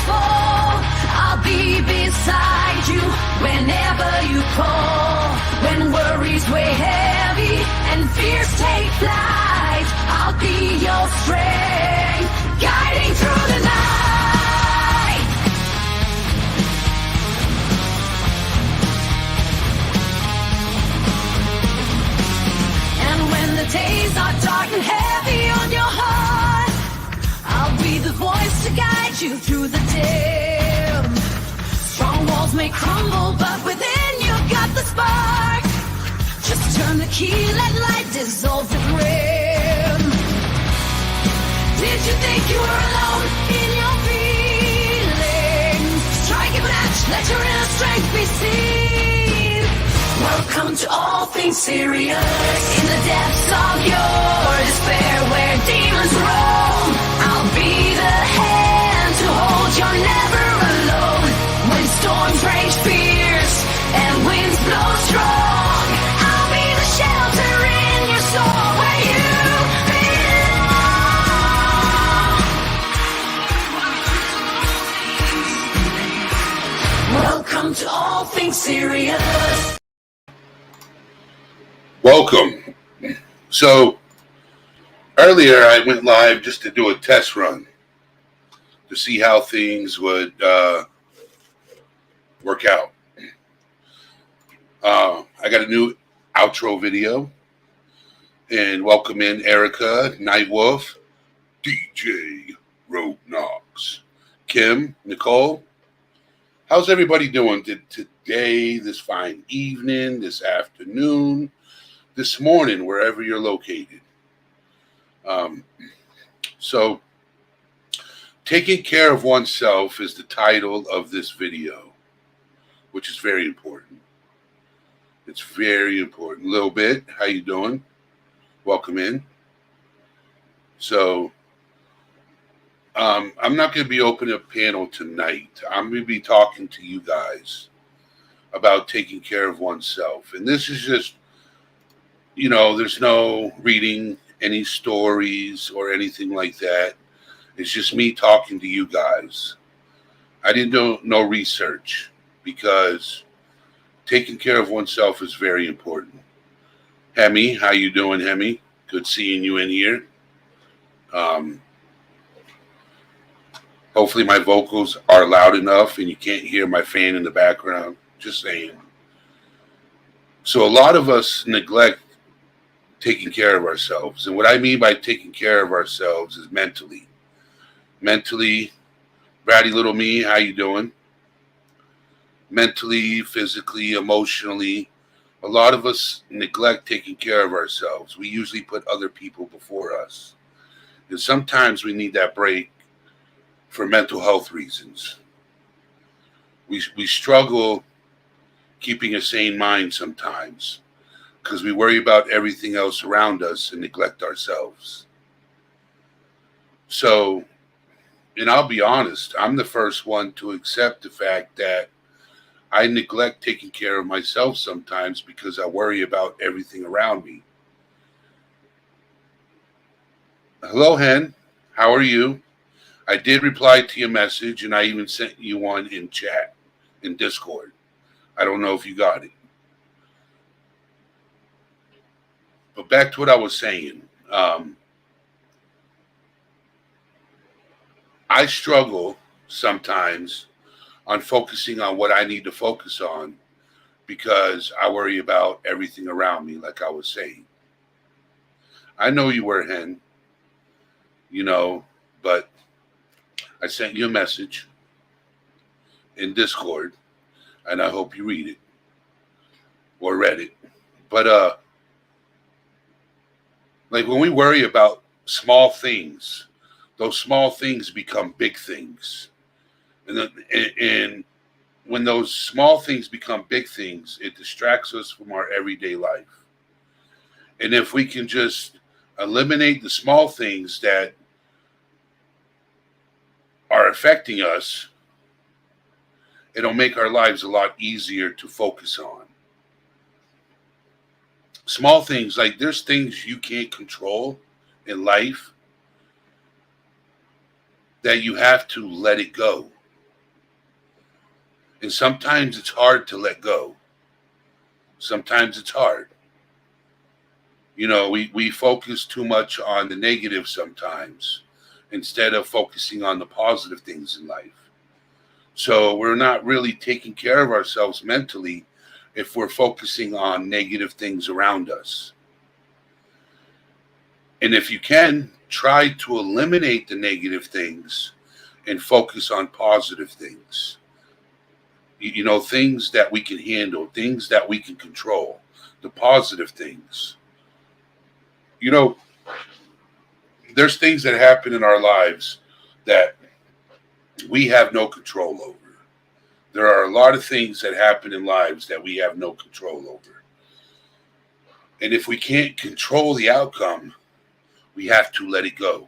fall, I'll be beside you whenever you call. When worries weigh heavy and fears take flight, I'll be your strength, guiding through the night. And when the days are dark and heavy on your heart, I'll be the voice to guide you through the dim. Strong walls may crumble, but within you've got the spark. Just turn the key, let light dissolve the grim. Did you think you were alone in your feelings? Strike a match, let your inner strength be seen. Welcome to all things serious. In the depths of your despair, where demons roam, I'll be the hand to hold. You're never alone. When storms rage fierce and winds blow strong, I'll be the shelter in your soul where you belong. Welcome to all things serious. Welcome. So earlier I went live just to do a test run to see how things would work out. I got a new outro video, and welcome in Erica, Nightwolf, DJ Road Knox, Kim, Nicole. How's everybody doing today, this fine evening, this afternoon, this morning, wherever you're located? So, taking care of oneself is the title of this video, which is very important. It's very important. Little bit, how you doing? Welcome in. So, I'm not going to be opening a panel tonight. I'm going to be talking to you guys about taking care of oneself. And this is just, there's no reading any stories or anything like that. It's just me talking to you guys. I didn't do no research because taking care of oneself is very important. Hemi, how you doing, Hemi? Good seeing you in here. Hopefully my vocals are loud enough and you can't hear my fan in the background. Just saying. So a lot of us neglect taking care of ourselves. And what I mean by taking care of ourselves is mentally. Mentally, ratty little me, how you doing? Mentally, physically, emotionally, a lot of us neglect taking care of ourselves. We usually put other people before us. And sometimes we need that break for mental health reasons. We struggle keeping a sane mind sometimes because we worry about everything else around us and neglect ourselves. So, and I'll be honest, I'm the first one to accept the fact that I neglect taking care of myself sometimes because I worry about everything around me. Hello, Hen. How are you? I did reply to your message, and I even sent you one in chat, in Discord. I don't know if you got it. But back to what I was saying. I struggle sometimes on focusing on what I need to focus on because I worry about everything around me, like I was saying. I know you were, Hen, but I sent you a message in Discord, and I hope you read it or read it. But like when we worry about small things, those small things become big things. And when those small things become big things, it distracts us from our everyday life. And if we can just eliminate the small things that are affecting us, it'll make our lives a lot easier to focus on. Small things, like there's things you can't control in life that you have to let it go. And sometimes it's hard to let go. Sometimes it's hard. You know, we focus too much on the negative sometimes instead of focusing on the positive things in life. So we're not really taking care of ourselves mentally if we're focusing on negative things around us. And if you can, try to eliminate the negative things and focus on positive things. You know, things that we can handle, things that we can control, the positive things. You know, there's things that happen in our lives that we have no control over. There are a lot of things that happen in lives that we have no control over. And if we can't control the outcome, we have to let it go.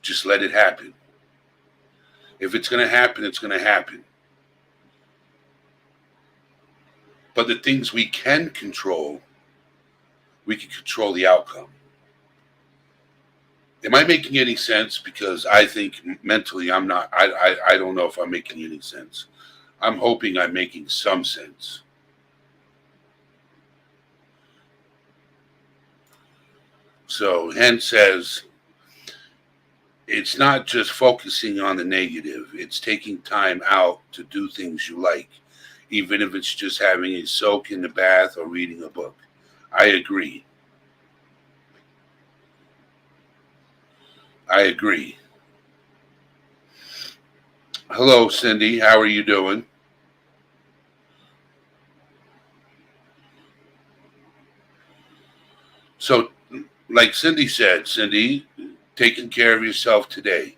Just let it happen. If it's going to happen, it's going to happen. But the things we can control, we can control the outcome. Am I making any sense? Because I think mentally I'm not. I don't know if I'm making any sense. I'm hoping I'm making some sense. So Hen says, it's not just focusing on the negative. It's taking time out to do things you like, even if it's just having a soak in the bath or reading a book. I agree. I agree. Hello, Cindy. How are you doing? So, like Cindy said, Cindy, taking care of yourself today.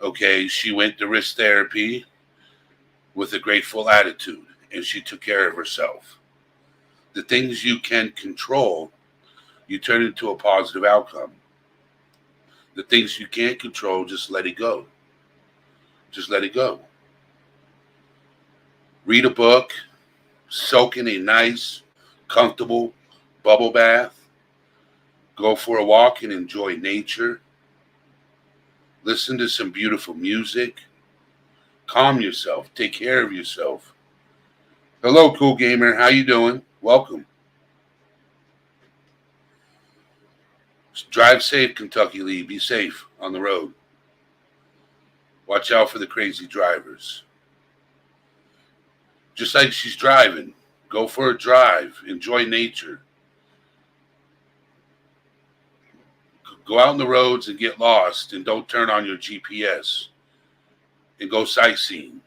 Okay, she went to risk therapy with a grateful attitude, and she took care of herself. The things you can control, you turn into a positive outcome. The things you can't control, just let it go. Just let it go. Read a book, soak in a nice, comfortable bubble bath, go for a walk and enjoy nature, listen to some beautiful music, calm yourself, take care of yourself. Hello, Cool Gamer. How you doing? Welcome. Drive safe, Kentucky Lee. Be safe on the road. Watch out for the crazy drivers. Just like she's driving, go for a drive. Enjoy nature. Go out on the roads and get lost, and don't turn on your GPS, and go sightseeing.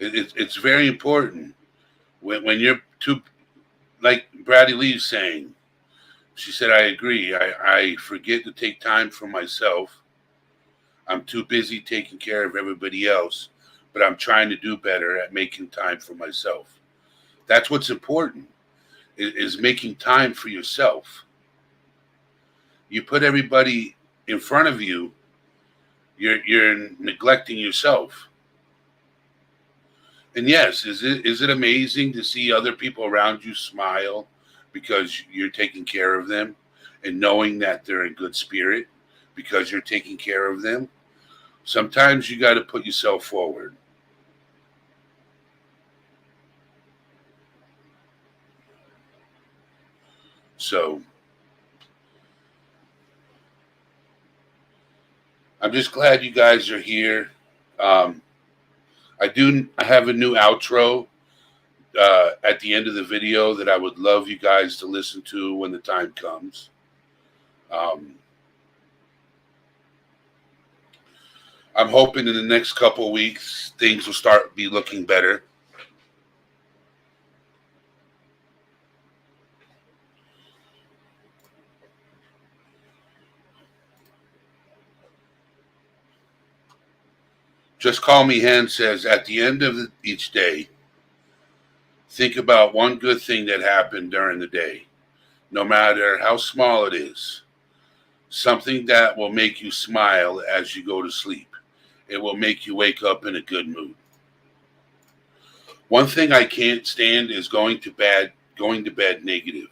It's very important when you're too, like Bradley Lee's saying. She said, I agree. I forget to take time for myself. I'm too busy taking care of everybody else, but I'm trying to do better at making time for myself. That's what's important, is making time for yourself. You put everybody in front of you, you're neglecting yourself. And yes, is it amazing to see other people around you smile because you're taking care of them and knowing that they're in good spirit because you're taking care of them? Sometimes you got to put yourself forward. So I'm just glad you guys are here. I have a new outro at the end of the video that I would love you guys to listen to when the time comes. I'm hoping in the next couple of weeks things will start be looking better. Just Call Me Hen says, at the end of each day, think about one good thing that happened during the day, no matter how small it is. Something that will make you smile as you go to sleep. It will make you wake up in a good mood. One thing I can't stand is going to bed negative.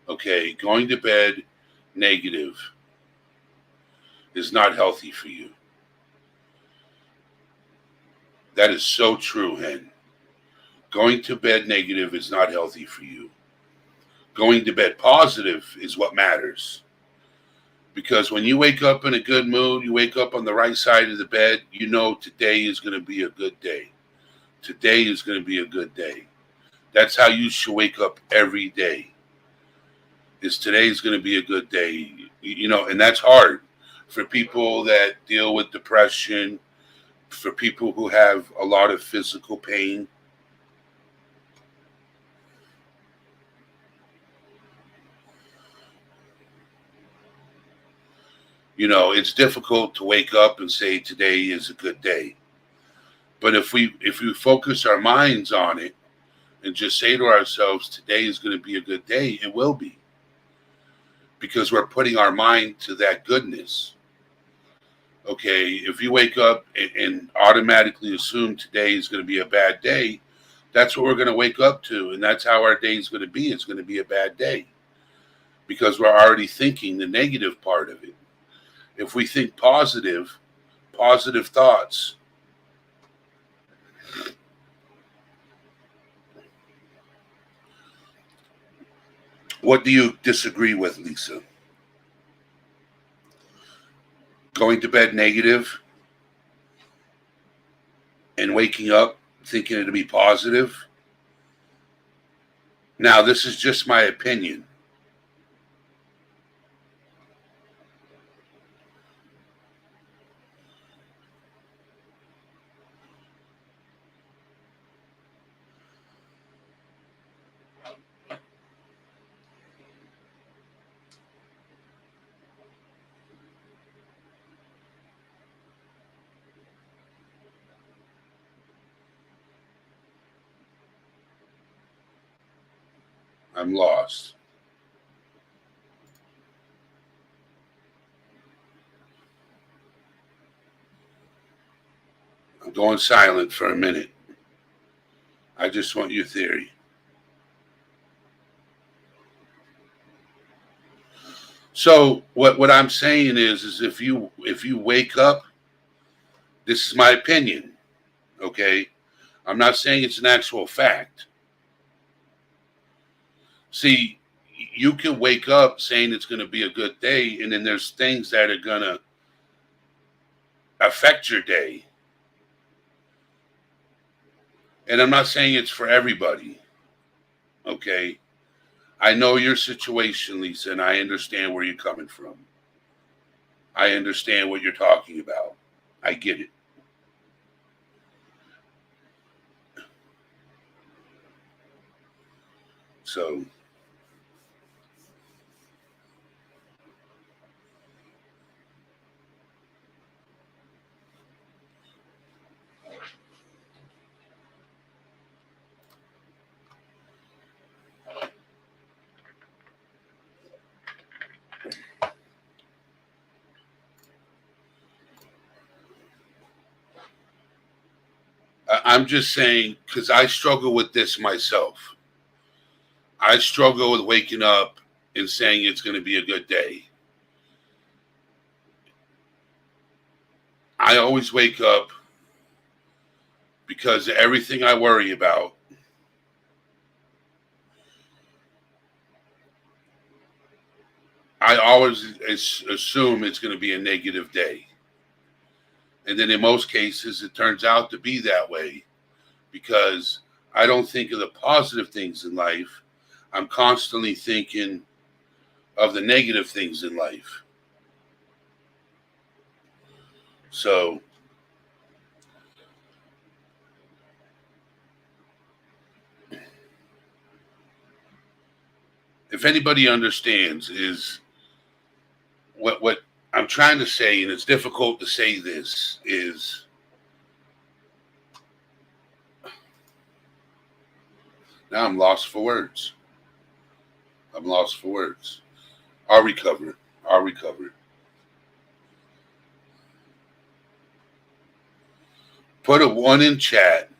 Okay, going to bed negative is not healthy for you. That is so true, Hen. Going to bed negative is not healthy for you. Going to bed positive is what matters. Because when you wake up in a good mood, you wake up on the right side of the bed, you know today is going to be a good day. Today is going to be a good day. That's how you should wake up every day. Is today is going to be a good day. You know, and that's hard for people that deal with depression, for people who have a lot of physical pain. You know, it's difficult to wake up and say today is a good day. But if we focus our minds on it and just say to ourselves, today is going to be a good day, it will be. Because we're putting our mind to that goodness. Okay, if you wake up and automatically assume today is going to be a bad day, that's what we're going to wake up to. And that's how our day is going to be. It's going to be a bad day. Because we're already thinking the negative part of it. If we think positive thoughts, what do you disagree with, Lisa? Going to bed negative and waking up thinking it'll be positive? Now, this is just my opinion. I'm lost. I'm going silent for a minute. I just want your theory. So what I'm saying is if you wake up, this is my opinion, okay? I'm not saying it's an actual fact. See, you can wake up saying it's going to be a good day, and then there's things that are going to affect your day. And I'm not saying it's for everybody, okay? I know your situation, Lisa, and I understand where you're coming from. I understand what you're talking about. I get it. So, I'm just saying, because I struggle with this myself. I struggle with waking up and saying it's going to be a good day. I always wake up because everything I worry about, I always assume it's going to be a negative day. And then in most cases, it turns out to be that way because I don't think of the positive things in life. I'm constantly thinking of the negative things in life. So, if anybody understands, is what I'm trying to say, and it's difficult to say this, is now I'm lost for words. I'm lost for words. I'll recover. I'll recover. Put a 1 in chat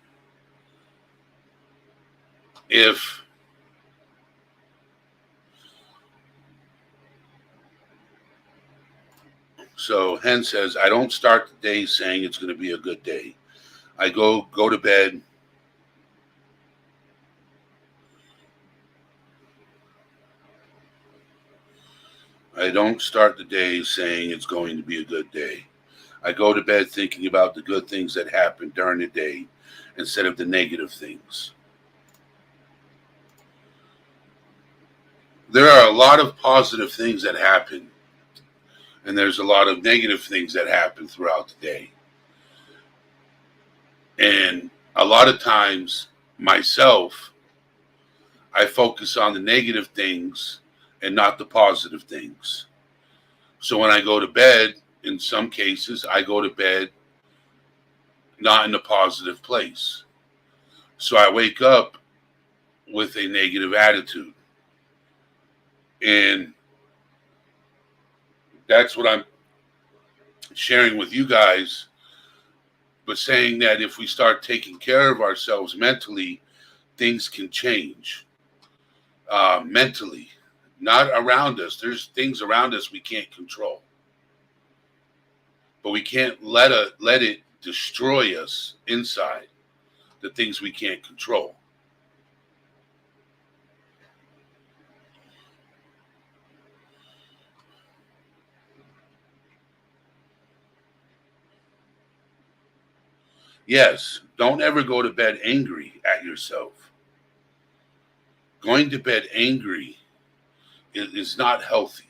if So Hen says, I don't start the day saying it's going to be a good day. I go to bed. I don't start the day saying it's going to be a good day. I go to bed thinking about the good things that happened during the day instead of the negative things. There are a lot of positive things that happen, and there's a lot of negative things that happen throughout the day. And a lot of times, myself, I focus on the negative things and not the positive things. So when I go to bed, in some cases, I go to bed not in a positive place. So I wake up with a negative attitude. And that's what I'm sharing with you guys, but saying that if we start taking care of ourselves mentally, things can change mentally, not around us. There's things around us we can't control, but we can't let it destroy us inside, the things we can't control. Yes, don't ever go to bed angry at yourself. Going to bed angry is not healthy.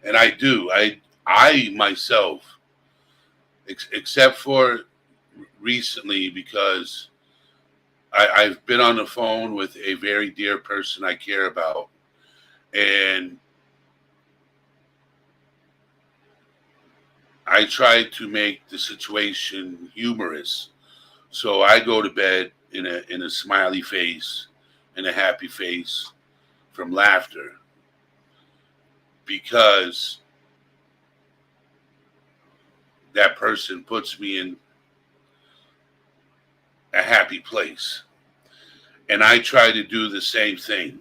And I myself, except for recently, because I've been on the phone with a very dear person I care about, and I try to make the situation humorous. So I go to bed in a smiley face, in a happy face from laughter, because that person puts me in a happy place. And I try to do the same thing.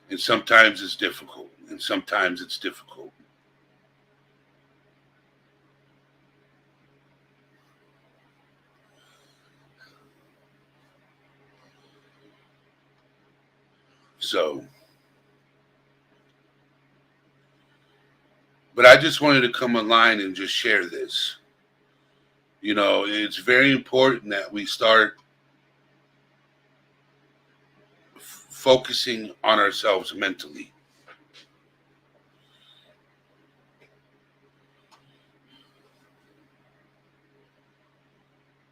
And sometimes it's difficult, and sometimes it's difficult. So, but I just wanted to come online and just share this. You know, it's very important that we start focusing on ourselves mentally.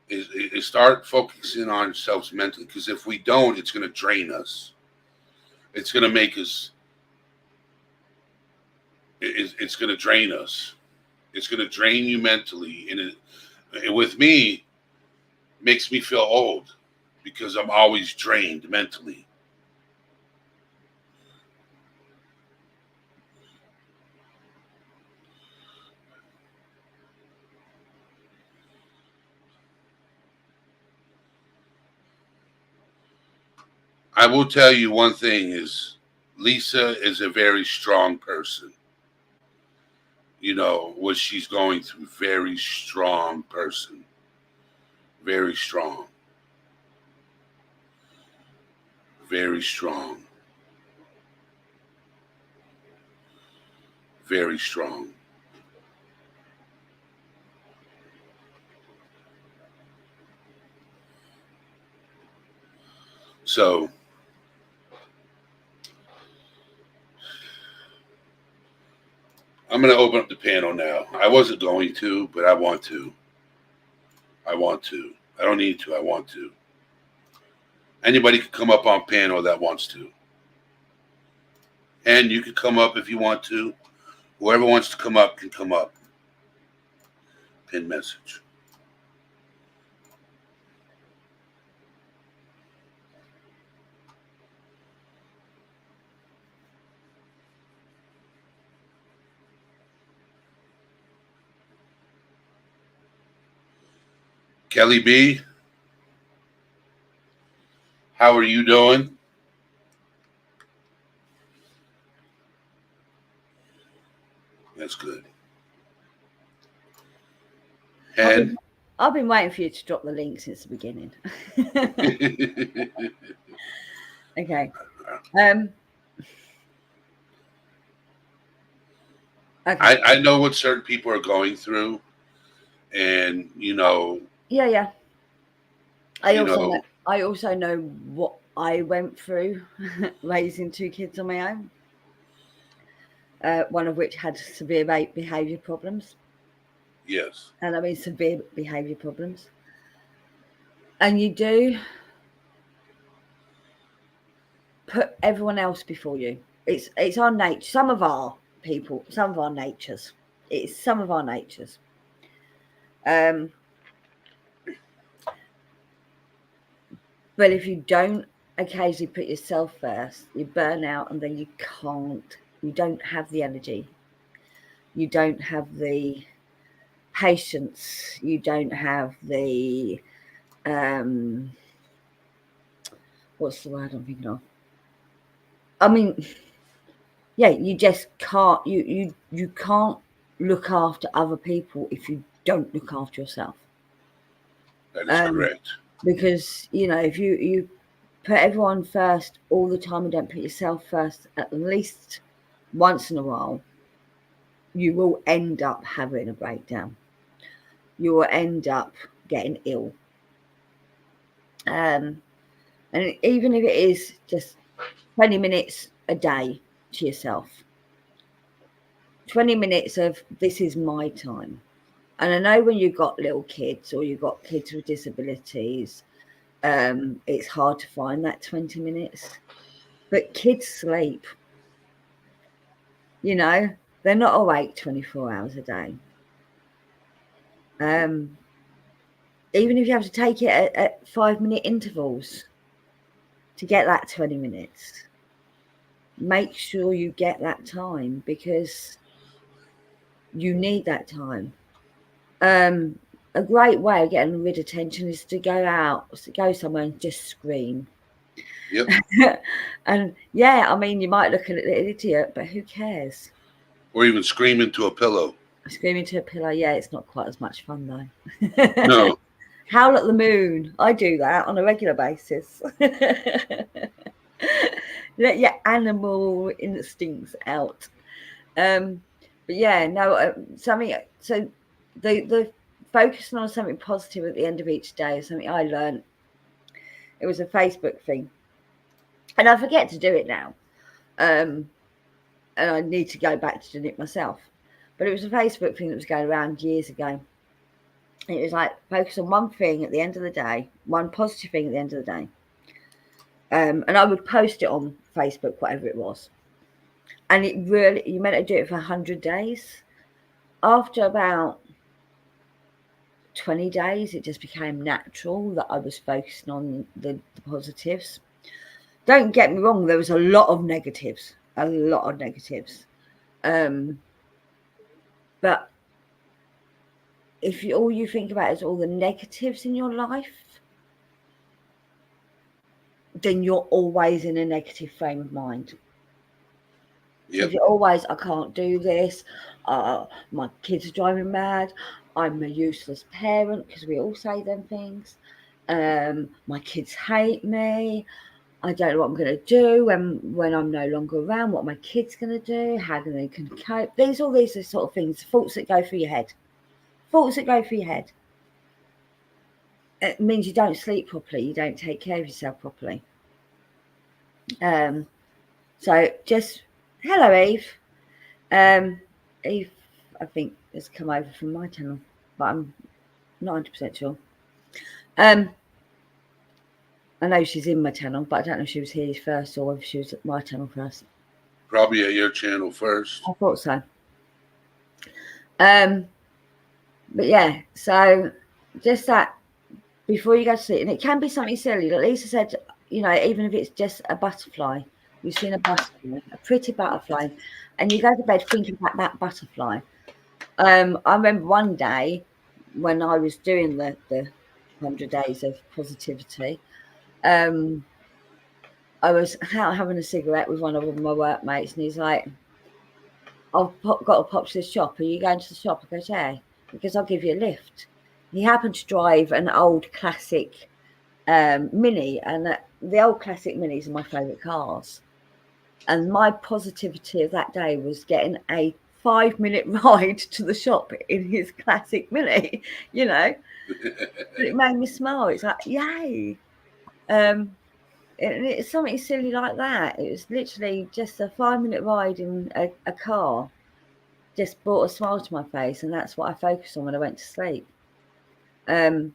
Is start focusing on ourselves mentally, because if we don't, it's going to drain us. It's going to make us. It's going to drain us. It's going to drain you mentally, and with me, makes me feel old because I'm always drained mentally. I will tell you one thing is Lisa is a very strong person. You know, what she's going through, very strong person. Very strong. Very strong. Very strong. So I'm going to open up the panel now. I wasn't going to, but I want to. I want to. I don't need to. I want to. Anybody can come up on panel that wants to. And you can come up if you want to. Whoever wants to come up can come up. Pin message. Kelly B, how are you doing? I've been waiting for you to drop the link since the beginning. Okay. Okay. I know what certain people are going through, and Yeah. I you also know what I went through raising 2 kids on my own. One of which had severe behaviour problems. yes, And I mean severe behaviour problems. And you do put everyone else before you. It's our nature. Some of our people, some of our natures. It's some of our natures. But if you don't occasionally put yourself first, you burn out, and then you don't have the energy. You don't have the patience. You don't have the, what's the word I'm thinking of? I mean, yeah, you just can't, you can't look after other people if you don't look after yourself. that is correct. Because, if you put everyone first all the time and don't put yourself first at least once in a while, you will end up having a breakdown. You will end up getting ill. And even if it is just 20 minutes a day to yourself, 20 minutes of this is my time. And I know when you've got little kids or you've got kids with disabilities, it's hard to find that 20 minutes. But kids sleep. They're not awake 24 hours a day. Even if you have to take it at 5-minute intervals to get that 20 minutes, make sure you get that time because you need that time. A great way of getting rid of tension is to go somewhere and just scream. Yep. And yeah, I mean, you might look at an idiot, but who cares? Or even scream into a pillow. Screaming to a pillow, yeah, it's not quite as much fun though. No. Howl at the moon. I do that on a regular basis. Let your animal instincts out. But yeah, no, something. So the focusing on something positive at the end of each day is something I learned. It was a Facebook thing, and I forget to do it now. And I need to go back to doing it myself. But it was a Facebook thing that was going around years ago. It was like focus on one thing at the end of the day, one positive thing at the end of the day. And I would post it on Facebook, whatever it was. And you meant to do it for 100 days. After about 20 days, it just became natural that I was focusing on the positives. Don't get me wrong, there was a lot of negatives. But if all you think about is all the negatives in your life, then you're always in a negative frame of mind. Yep. If you're always, I can't do this, my kids are driving mad, I'm a useless parent, because we all say them things, my kids hate me, I don't know what I'm going to do when I'm no longer around, what my kids going to do, how they can cope. All these are sort of things, thoughts that go through your head. It means you don't sleep properly, you don't take care of yourself properly. So just, hello Eve. Eve, I think, has come over from my channel, but I'm not 100% sure. I know she's in my channel, but I don't know if she was here first or if she was at my channel first. Probably at your channel first. I thought so. But yeah, so just that before you go to sleep, and it can be something silly. Like Lisa said, even if it's just a butterfly, you've seen a butterfly, a pretty butterfly, and you go to bed thinking about that butterfly. I remember one day when I was doing the 100 days of positivity, I was out having a cigarette with one of my workmates, and he's like, I've got to pop to the shop. Are you going to the shop? I go, yeah, because I'll give you a lift. he happened to drive an old classic Mini, and the old classic Minis are my favourite cars. And my positivity of that day was getting a 5-minute ride to the shop in his classic Mini, you know. It made me smile. It's like, yay. It's something silly like that. It was literally just a 5-minute ride in a car, just brought a smile to my face, and that's what I focused on when I went to sleep. But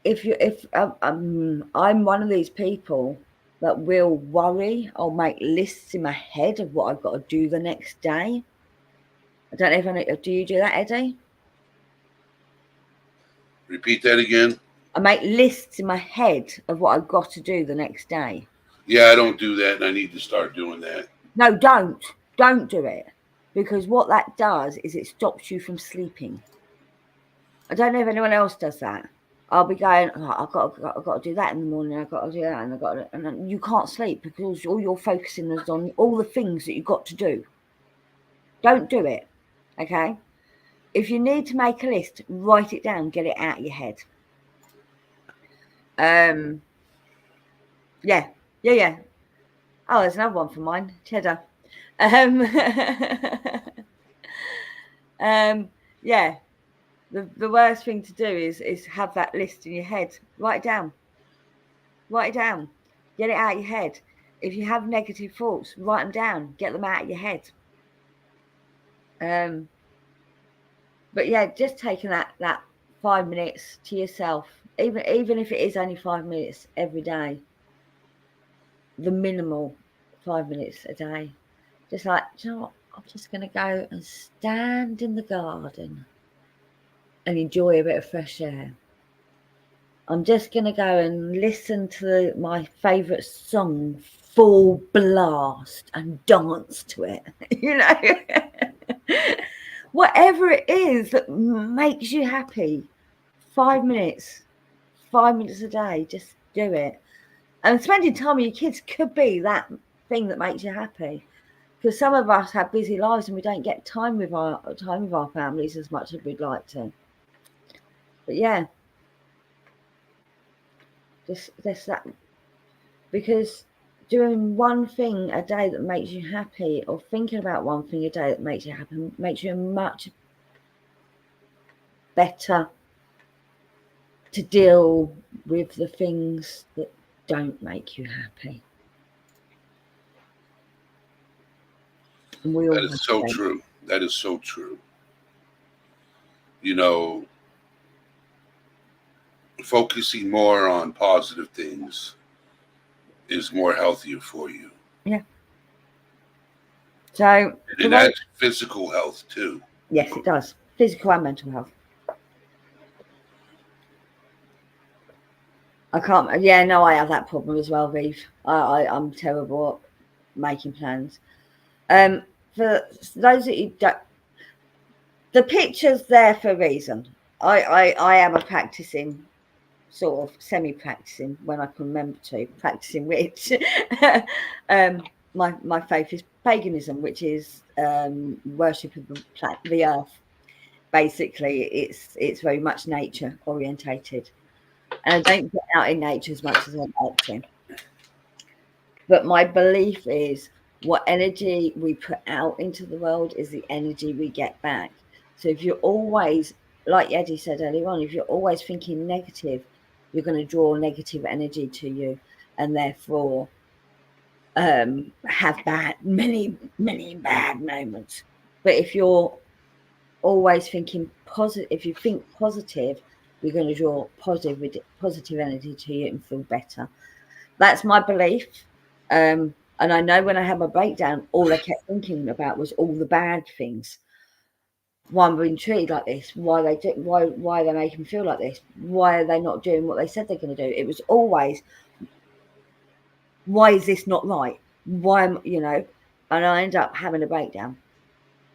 if I'm one of these people that will worry, I'll make lists in my head of what I've got to do the next day. I don't know if I know, do you do that, Eddie? Repeat that again. I make lists in my head of what I've got to do the next day. Yeah, I don't do that, and I need to start doing that. No, don't do it, because what that does is it stops you from sleeping. I don't know if anyone else does that. I'll be going, oh, I've got to do that in the morning. I've got to do that, and then you can't sleep because all you're focusing is on all the things that you've got to do. Don't do it, okay? If you need to make a list, write it down, get it out of your head. Yeah. Oh, there's another one for mine, cheddar. Yeah. The worst thing to do is have that list in your head. Write it down. Get it out of your head. If you have negative thoughts, write them down. Get them out of your head. But yeah, just taking that 5 minutes to yourself, even if it is only 5 minutes every day, the minimal 5 minutes a day. Just like, do you know what? I'm just going to go and stand in the garden and enjoy a bit of fresh air. I'm just going to go and listen to my favourite song full blast and dance to it, you know. Whatever it is that makes you happy, 5 minutes a day, just do it. And spending time with your kids could be that thing that makes you happy. Because some of us have busy lives and we don't get time with our families as much as we'd like to. But yeah, just that, because doing one thing a day that makes you happy, or thinking about one thing a day that makes you happy, makes you much better to deal with the things that don't make you happy. And we all That is so true. That is so true. You know, focusing more on positive things is more healthier for you. Yeah. So, and that's physical health too. Yes, it does. Physical and mental health. I can't. Yeah, no, I have that problem as well, Viv. I'm terrible at making plans. For those that you don't, the picture's there for a reason. I am a practicing, sort of semi-practicing, when I can remember to, practicing which. My faith is paganism, which is worship of the earth. Basically, it's very much nature orientated, and I don't get out in nature as much as I'd like to. But my belief is, what energy we put out into the world is the energy we get back. So if you're always, like Eddie said earlier on, if you're always thinking negative, you're going to draw negative energy to you, and therefore have many bad moments. But if you're always thinking positive, if you think positive, you're going to draw positive energy to you and feel better. That's my belief. And I know when I had my breakdown, all I kept thinking about was all the bad things. Why I'm being treated like this? Why they make me feel like this? Why are they not doing what they said they're going to do? It was always, why is this not right? Why am, and I end up having a breakdown.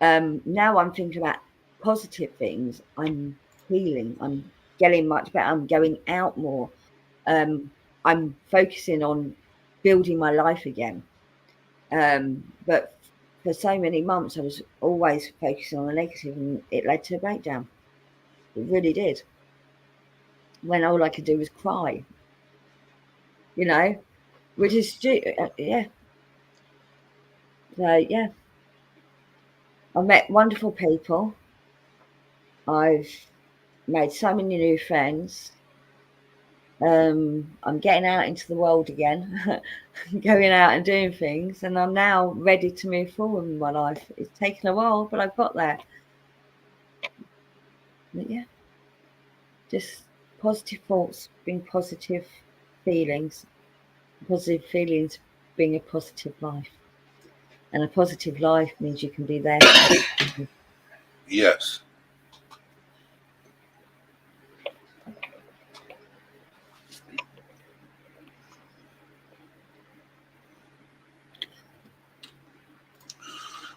Now I'm thinking about positive things. I'm healing. I'm getting much better. I'm going out more. I'm focusing on building my life again. But for so many months, I was always focusing on the negative, and it led to a breakdown. It really did. When all I could do was cry, which is yeah. So yeah, I've met wonderful people. I've made so many new friends. I'm getting out into the world again, going out and doing things, and I'm now ready to move forward in my life. It's taken a while, but I've got there. But yeah, just positive thoughts bring positive feelings. Positive feelings bring a positive life, and a positive life means you can be there. Yes.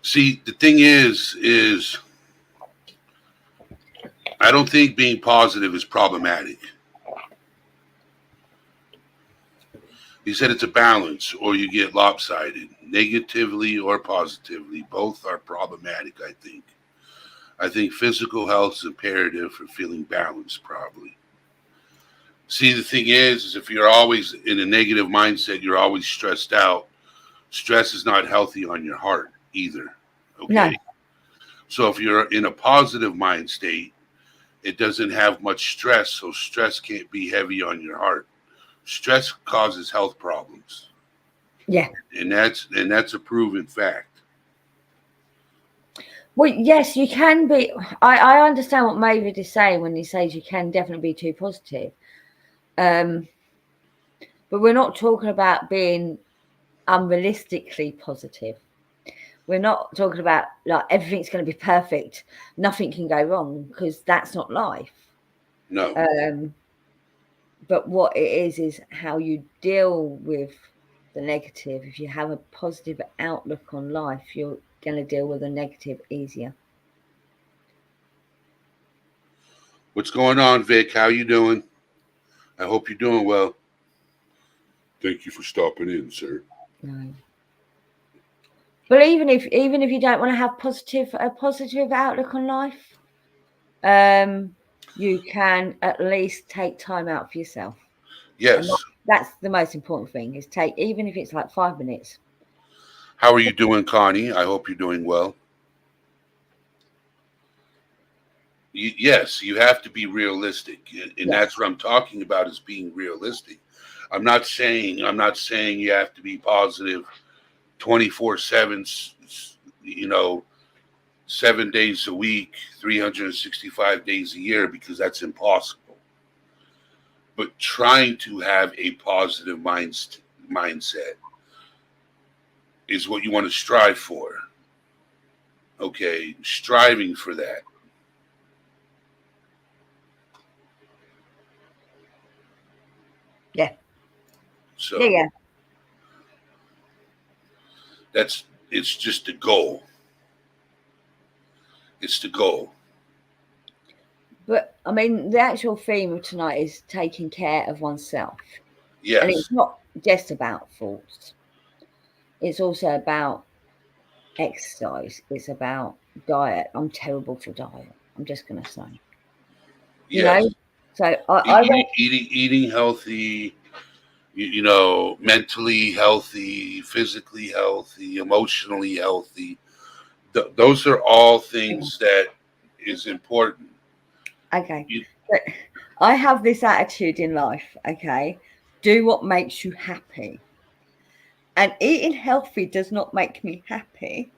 See, the thing is I don't think being positive is problematic. He said it's a balance, or you get lopsided, negatively or positively. Both are problematic, I think. I think physical health is imperative for feeling balanced, probably. See, the thing is if you're always in a negative mindset, you're always stressed out. Stress is not healthy on your heart either. No, Okay. So if you're in a positive mind state, it doesn't have much stress, so stress can't be heavy on your heart. Stress causes health problems, yeah. and that's a proven fact. Well, yes, you can be. I understand what Mavid is saying when he says you can definitely be too positive. But we're not talking about being unrealistically positive. We're not talking about like everything's going to be perfect, nothing can go wrong, because that's not life. No. But what it is how you deal with the negative. If you have a positive outlook on life, you're going to deal with the negative easier. What's going on, Vic? How you doing? I hope you're doing well. Thank you for stopping in, sir. No. But even if you don't want to have a positive outlook on life, you can at least take time out for yourself. And Yes. that's the most important thing, is take, even if it's like 5 minutes. How are you doing, Connie? I hope you're doing well. Yes, you have to be realistic, and Yes. that's what I'm talking about, is being realistic. I'm not saying you have to be positive 24/7, 7 days a week, 365 days a year, because that's impossible. But trying to have a positive mindset is what you want to strive for. Okay, striving for that. Yeah. So Yeah. it's just the goal. It's the goal. But I mean, the actual theme of tonight is taking care of oneself. And Yes. it's not just about thoughts. It's also about exercise. It's about diet. I'm terrible for diet. I'm just going to say, Yes. So I went. Eating healthy, mentally healthy, physically healthy, emotionally healthy. Those are all things that is important. Okay. But I have this attitude in life. Okay. Do what makes you happy. And eating healthy does not make me happy.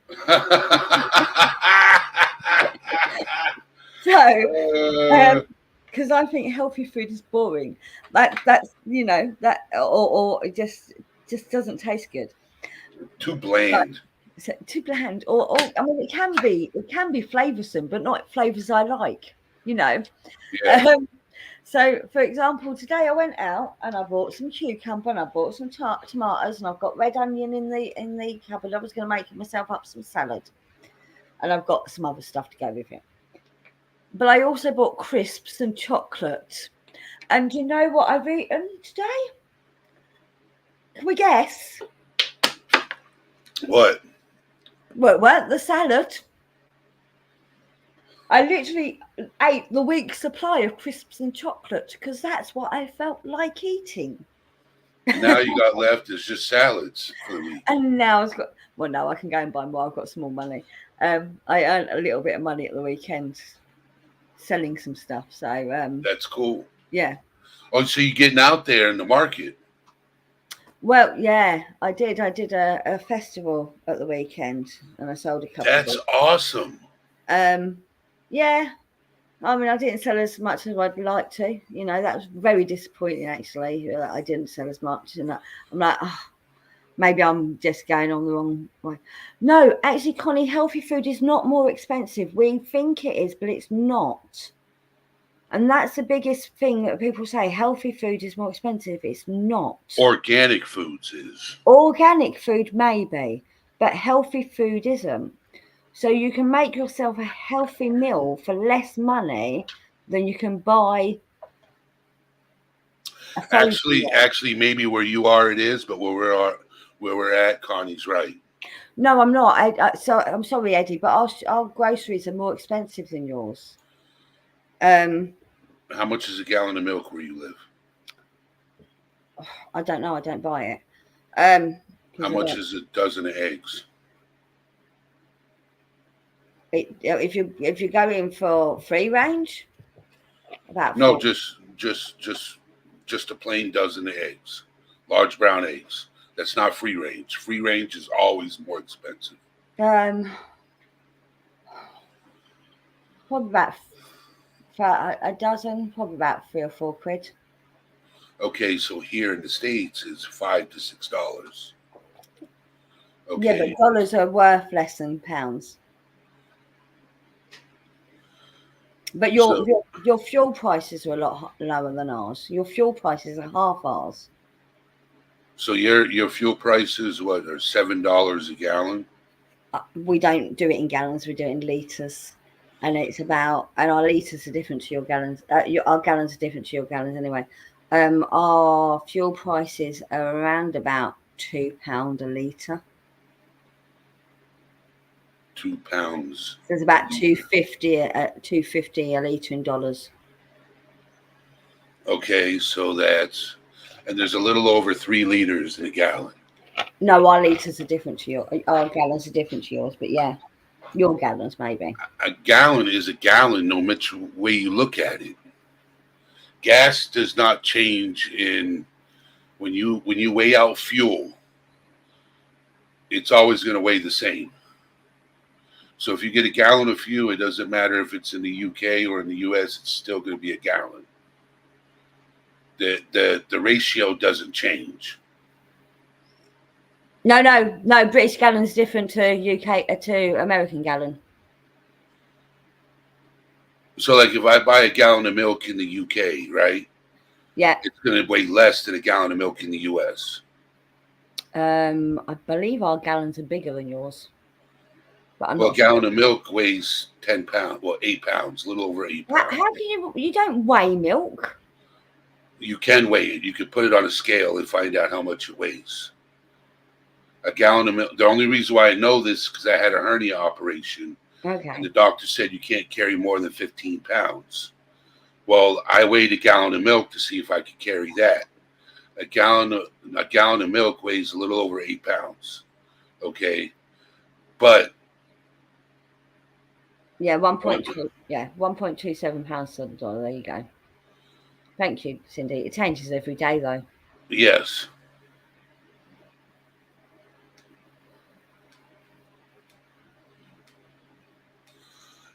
So, because I think healthy food is boring. That's that, or it just doesn't taste good. Too bland. So, too bland, or I mean, it can be flavoursome, but not flavors I like. Yeah. So, for example, today I went out and I bought some cucumber and I bought some tomatoes and I've got red onion in the cupboard. I was going to make myself up some salad, and I've got some other stuff to go with it. But I also bought crisps and chocolate. And you know what I've eaten today? Can we guess? What? Well, it weren't the salad. I literally ate the week's supply of crisps and chocolate because that's what I felt like eating. And now you got left is just salads for the week. And now I've got, well, no, I can go and buy more. I've got some more money. I earned a little bit of money at the weekend selling some stuff. So, That's cool. yeah. Oh, so you're getting out there in the market. Well, yeah, I did. I did a festival at the weekend and I sold a couple That's of awesome. yeah. I mean, I didn't sell as much as I'd like to. You know, that was very disappointing, actually, that I didn't sell as much. And I'm like, oh, maybe I'm just going on the wrong way. No, actually, Connie, healthy food is not more expensive. We think it is, but it's not. And that's the biggest thing that people say. Healthy food is more expensive. It's not. Organic foods is. Organic food, maybe, but healthy food isn't. So you can make yourself a healthy meal for less money than you can buy a frozen Actually, maybe where you are it is, but where we're at, Connie's right. No, I'm not. So I'm sorry, Eddie, but our groceries are more expensive than yours. How much is a gallon of milk where you live? I don't know. I don't buy it. How much is a dozen of eggs? If you go in for free range, about No, 4. just a plain dozen of eggs, large brown eggs. That's not free range. Free range is always more expensive. Probably about for a dozen, probably about £3 or £4. Okay, so here in the States it's $5 to $6. Okay. Yeah, but dollars are worth less than pounds. But your fuel prices are a lot lower than ours. Your fuel prices are half ours. So your fuel prices are $7 a gallon? We don't do it in gallons. We do it in litres, and our litres are different to your gallons. Our gallons are different to your gallons anyway. Our fuel prices are around about £2 a litre. £2. So it's about $2.50 a litre in dollars. Okay, so and there's a little over 3 liters in a gallon. No, our litres are different to our gallons are different to yours, but yeah, your gallons maybe. A gallon is a gallon, no matter way you look at it. Gas does not change when you weigh out fuel. It's always going to weigh the same. So if you get a gallon of fuel, it doesn't matter if it's in the UK or in the US, it's still going to be a gallon. The ratio doesn't change. No. British gallon's different to UK to American gallon. So, like, if I buy a gallon of milk in the UK, right? Yeah. It's going to weigh less than a gallon of milk in the US. I believe our gallons are bigger than yours. But I'm well, not a gallon of milk weighs 10 pounds. Well, 8 pounds, a little over 8 pounds. How can you don't weigh milk? You can weigh it. You could put it on a scale and find out how much it weighs. A gallon of milk. The only reason why I know this is because I had a hernia operation. Okay. And the doctor said you can't carry more than 15 pounds. Well, I weighed a gallon of milk to see if I could carry that. A gallon of milk weighs a little over 8 pounds. Okay. But yeah, 1.2. Yeah, 1.27 pounds to the dollar. There you go. Thank you, Cindy. It changes every day, though. Yes.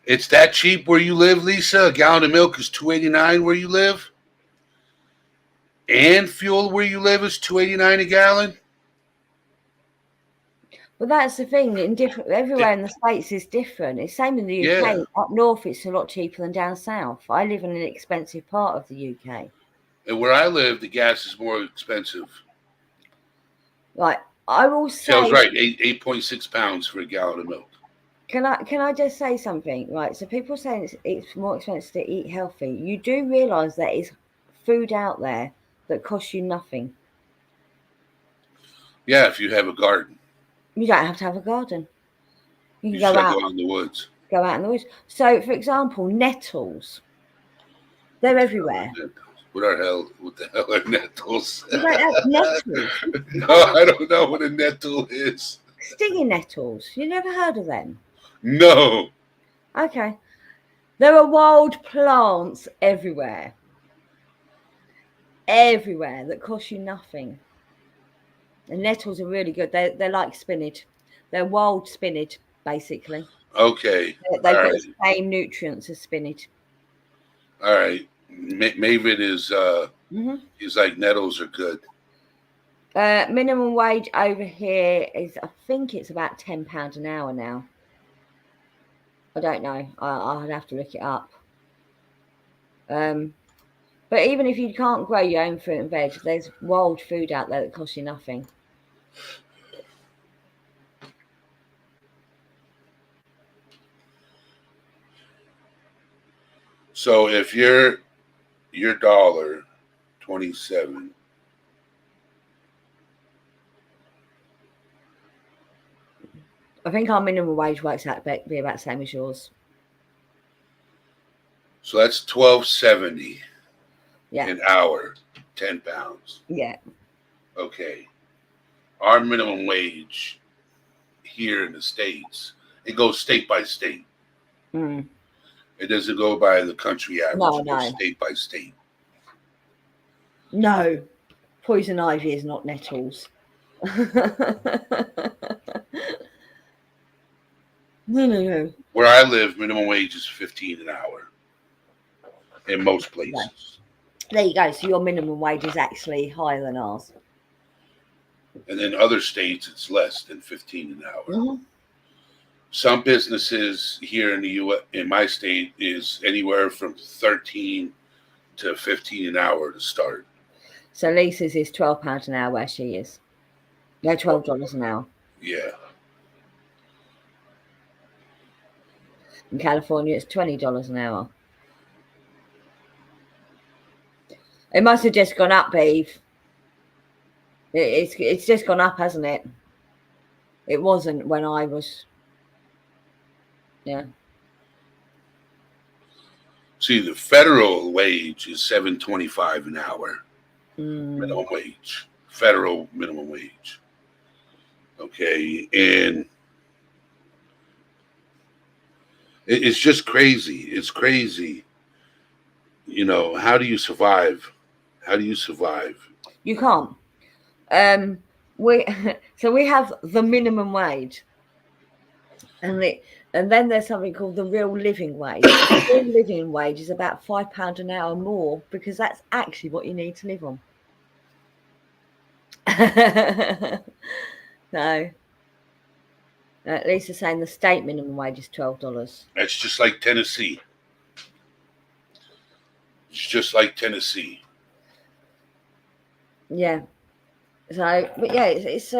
It's that cheap where you live, Lisa? A gallon of milk is $2.89 where you live? And fuel where you live is $2.89 a gallon? Well, that's the thing. Everywhere in the States is different. It's same in the UK. Yeah. Up north, it's a lot cheaper than down south. I live in an expensive part of the UK. And where I live, the gas is more expensive. Right. I will say. Shell's right. 8.6 pounds for a gallon of milk. Can I just say something? Right. So people saying it's more expensive to eat healthy. You do realise there is food out there that costs you nothing. Yeah, if you have a garden. You don't have to have a garden. You can go go out. Go in the woods. go out in the woods. So, for example, nettles, they're everywhere. What the hell are nettles? You don't have nettles. No, I don't know what a nettle is. Stinging nettles. You never heard of them? No. Okay. There are wild plants everywhere. Everywhere that cost you nothing. And nettles are really good. They're like spinach. They're wild spinach, basically. Okay. They've got the same nutrients as spinach. All right. Maven is like nettles are good. Minimum wage over here is, I think it's about £10 an hour now. I don't know. I'd have to look it up. But even if you can't grow your own fruit and veg, there's wild food out there that costs you nothing. So if your dollar 27, I think our minimum wage works out to be about the same as yours. so that's $12.70 an hour, £10. Yeah. Okay. Our minimum wage here in the States, it goes state by state. Mm. It doesn't go by the country average. No, it goes state by state. No. Poison ivy is not nettles. No. Where I live, minimum wage is $15 an hour in most places. Right. There you go. So your minimum wage is actually higher than ours. And in other states, it's less than $15 an hour. Mm-hmm. Some businesses here in the U.S., in my state, is anywhere from $13 to $15 an hour to start. So Lisa's is £12 an hour where she is. No, $12 an hour. Yeah. In California, it's $20 an hour. It must have just gone up, Beeve. It's just gone up, hasn't it? It wasn't when I was. Yeah. See, the federal wage is $7.25 an hour. Minimum wage. Federal minimum wage. Okay, and it's just crazy. It's crazy. You know, how do you survive? How do you survive? You can't. We have the minimum wage, and then there's something called the real living wage. The real living wage is about £5 an hour more because that's actually what you need to live on. No. At least they're saying the state minimum wage is $12. That's just like Tennessee. It's just like Tennessee. Yeah. So, but yeah, it's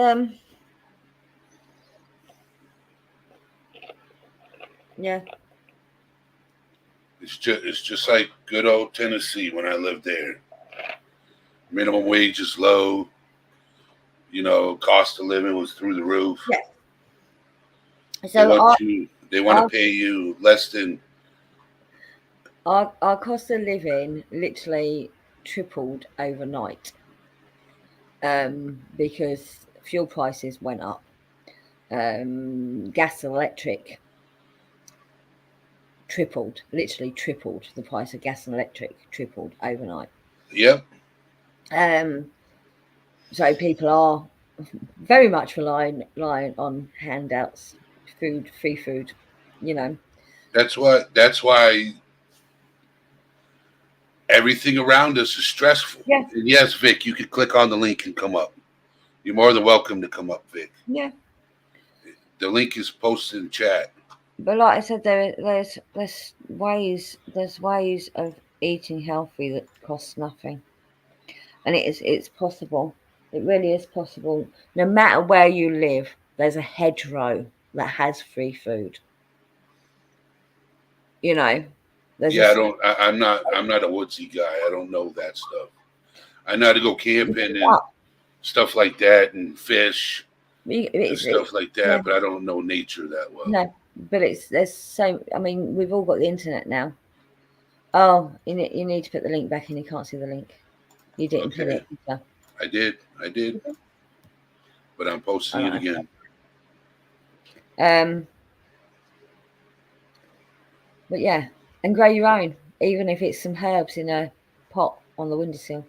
yeah. It's just like good old Tennessee when I lived there. Minimum wage is low. You know, cost of living was through the roof. Yeah. So they want to pay you less than. Our cost of living literally tripled overnight, because fuel prices went up. Gas and electric literally tripled. The price of gas and electric tripled overnight. Yep. So people are very much relying on handouts, free food, you know. That's why everything around us is stressful. Yeah. And yes, Vic, you can click on the link and come up. You're more than welcome to come up, Vic. Yeah. The link is posted in chat. But like I said, there's ways of eating healthy that costs nothing, and it's possible. It really is possible. No matter where you live, there's a hedgerow that has free food. You know. I'm not a woodsy guy. I don't know that stuff. I know how to go camping and stuff like that, and fish and stuff like that. Yeah. But I don't know nature that well. No, but there's so. I mean, we've all got the internet now. Oh, you need to put the link back in. You can't see the link. You didn't put Okay, it. Yeah. I did, but I'm posting it again. But yeah, and grow your own, even if it's some herbs in a pot on the windowsill.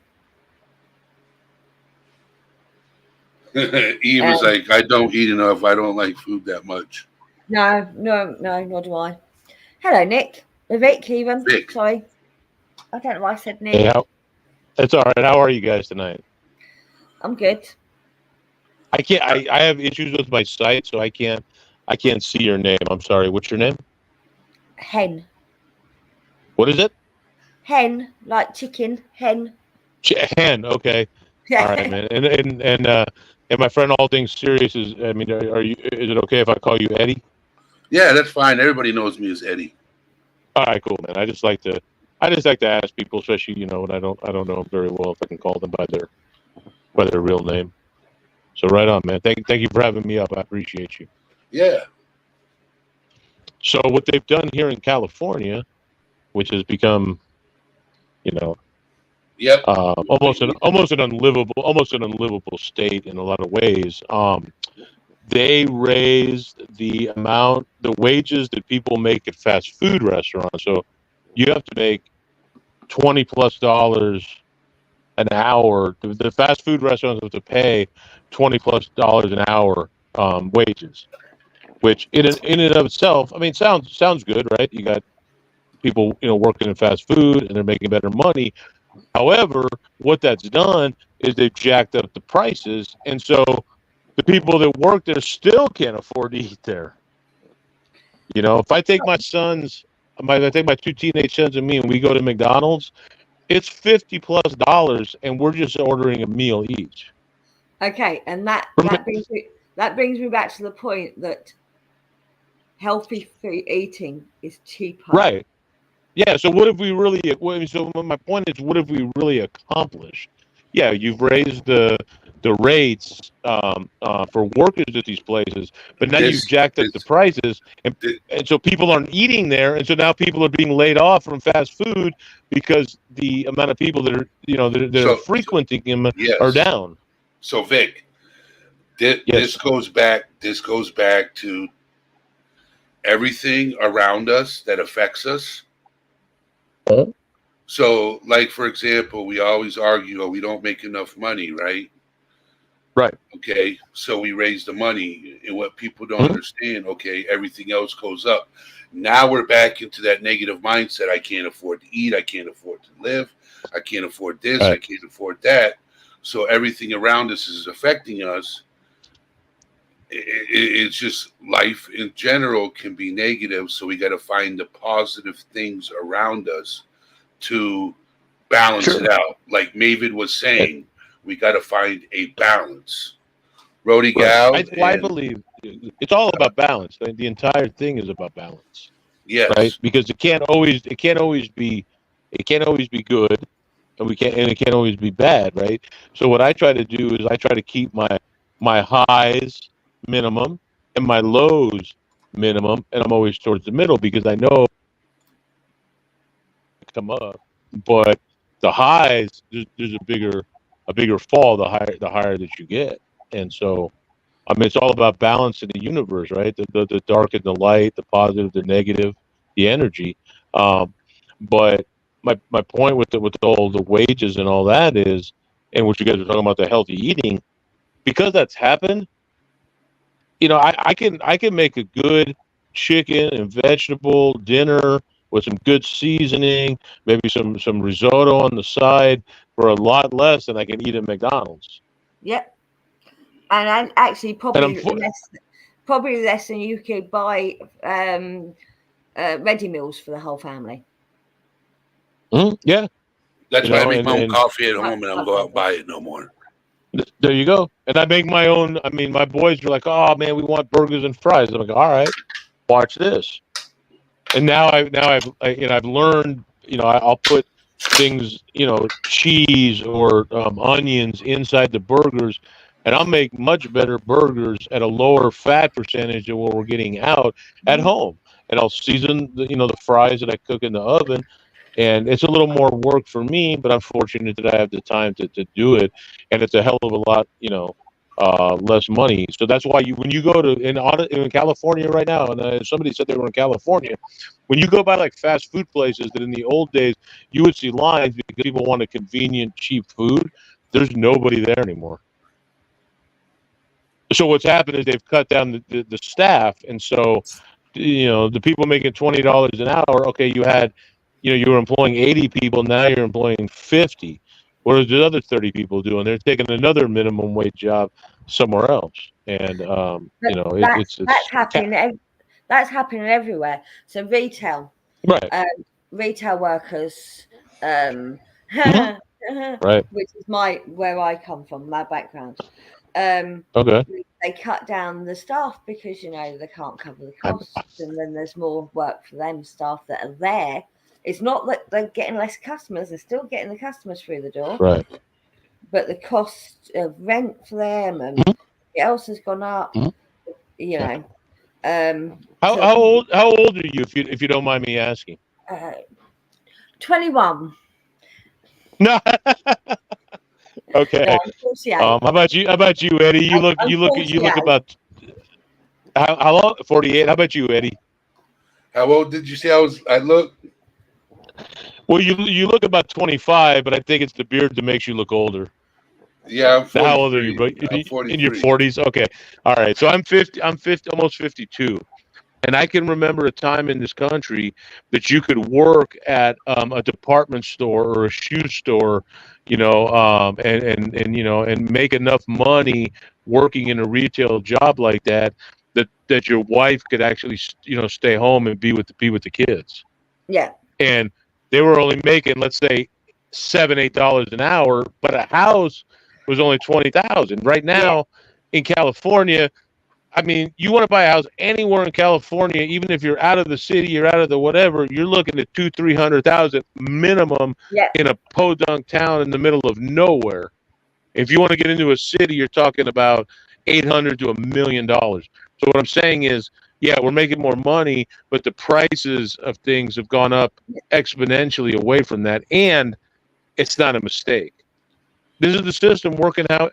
Eve is like, I don't eat enough. I don't like food that much. No, nor do I. Hello, Nick. Vic, even. Vic. Sorry. I don't know why I said Nick. Hey, that's all right. How are you guys tonight? I'm good. I can't. I have issues with my site, so I can't see your name. I'm sorry. What's your name? Hen. What is it? Hen, like chicken. Hen. Hen. Okay. All right, man. And my friend, all things serious is. I mean, are you? Is it okay if I call you Eddie? Yeah, that's fine. Everybody knows me as Eddie. All right, cool, man. I just like to ask people, especially when I don't know them very well, if I can call them by their real name. So right on, man. Thank you for having me up. I appreciate you. Yeah. So what they've done here in California, which has become, Yep. almost an unlivable state in a lot of ways. They raised the wages that people make at fast food restaurants. So you have to make $20+ an hour. The fast food restaurants have to pay $20+ an hour wages, which in and of itself, I mean, sounds good, right? You got people working in fast food and they're making better money. However, what that's done is they've jacked up the prices, and so the people that work there still can't afford to eat there. If I take my two teenage sons and me, and we go to McDonald's, it's $50+ and we're just ordering a meal each. Okay, and that brings me back to the point that healthy food eating is cheaper. Right. Yeah. So what have we really? So my point is, what have we really accomplished? Yeah, you've raised the rates for workers at these places, but now you've jacked up the prices, and so people aren't eating there, and so now people are being laid off from fast food because the amount of people that are frequenting them are down. So Vic, this goes back to everything around us that affects us. So, like, for example, we always argue, we don't make enough money, right? Right. Okay, so we raise the money, and what people don't understand, okay, everything else goes up. Now we're back into that negative mindset. I can't afford to eat. I can't afford to live. I can't afford this. Right. I can't afford that. So everything around us is affecting us. It's just life in general can be negative. So we got to find the positive things around us to balance it out. Like Mavid was saying, we got to find a balance. Rody Gal. I believe it's all about balance. The entire thing is about balance. Yes. Right? Because it can't always be good, and it can't always be bad, right? So what I try to do is I try to keep my highs minimum and my lows minimum, and I'm always towards the middle because I know come up, but the highs there's a bigger fall the higher that you get. And so I mean, it's all about balance in the universe, right? The dark and the light, the positive, the negative, the energy. But my point with all the wages and all that is, and what you guys were talking about, the healthy eating, because that's happened. I can make a good chicken and vegetable dinner with some good seasoning, maybe some risotto on the side for a lot less than I can eat at McDonald's. Yep. And I'm actually probably less than you could buy ready meals for the whole family. Yeah. That's why I make my own coffee at home and I don't go out and buy it no more. There you go. And I make my own. I mean, my boys are like, "Oh man, we want burgers and fries." I'm like, "All right, watch this." And now I've learned. I'll put things, cheese or onions inside the burgers and I'll make much better burgers at a lower fat percentage than what we're getting out at home. And I'll season the fries that I cook in the oven. And it's a little more work for me, but I'm fortunate that I have the time to do it. And it's a hell of a lot, less money. So that's why when you go to in California right now, and somebody said they were in California, when you go by like fast food places that in the old days you would see lines because people wanted convenient, cheap food, there's nobody there anymore. So what's happened is they've cut down the staff, and so the people making $20 an hour. Okay, you were employing 80 people. Now you're employing 50. What are the other 30 people doing? They're taking another minimum wage job somewhere else, and That's happening. That's happening everywhere. So retail, right, retail workers, right, which is where I come from, my background. okay. They cut down the staff because they can't cover the costs, and then there's more work for them staff that are there. It's not that they're getting less customers; they're still getting the customers through the door, Right. but the cost of rent for them and everything else has gone up. You know, How old are you if you don't mind me asking? 21. No. Okay. No, How about you? How about you, Eddie? You look about how long? 48. How about you, Eddie? How old did you say I look? Well, you look about 25, but I think it's the beard that makes you look older. Yeah, I'm 43. How old are you? But I'm 43. in your 40s. Okay. All right. So I'm 50. I'm 50, almost 52. And I can remember a time in this country that you could work at a department store or a shoe store, and make enough money working in a retail job like that your wife could actually stay home and be with the kids. Yeah. And they were only making, let's say, $7-8 an hour, but a house was only 20,000. Right now in California, I mean, you want to buy a house anywhere in California, even if you're out of the city, you're out of the whatever, you're looking at 200,000-300,000 minimum in a podunk town in the middle of nowhere. If you want to get into a city, you're talking about $800,000 to $1 million. So what I'm saying is, yeah, we're making more money, but the prices of things have gone up exponentially away from that, and it's not a mistake. This is the system working how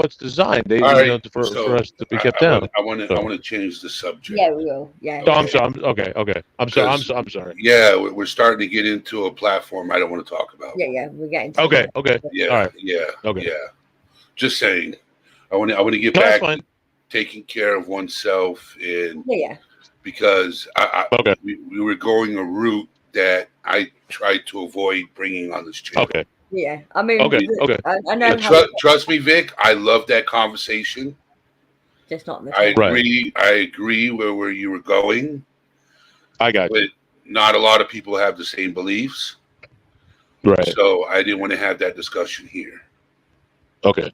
it's designed. They, All right. for us to be kept down. I want to change the subject. Yeah, we will. Yeah. Oh, I'm sorry. Okay. I'm sorry. Yeah, we're starting to get into a platform I don't want to talk about. Yeah, we're getting to Okay. Yeah. All right. Yeah. Okay. Yeah. Just saying. I want to get No, back that's fine. to taking care of oneself, and Yeah. because we were going a route that I tried to avoid bringing on this channel. Okay. Yeah. I mean, Okay. I know. Trust me, Vic. I love that conversation. Just not the I time. agree. I agree where you were going. I got you. But not a lot of people have the same beliefs. Right. So I didn't want to have that discussion here. Okay.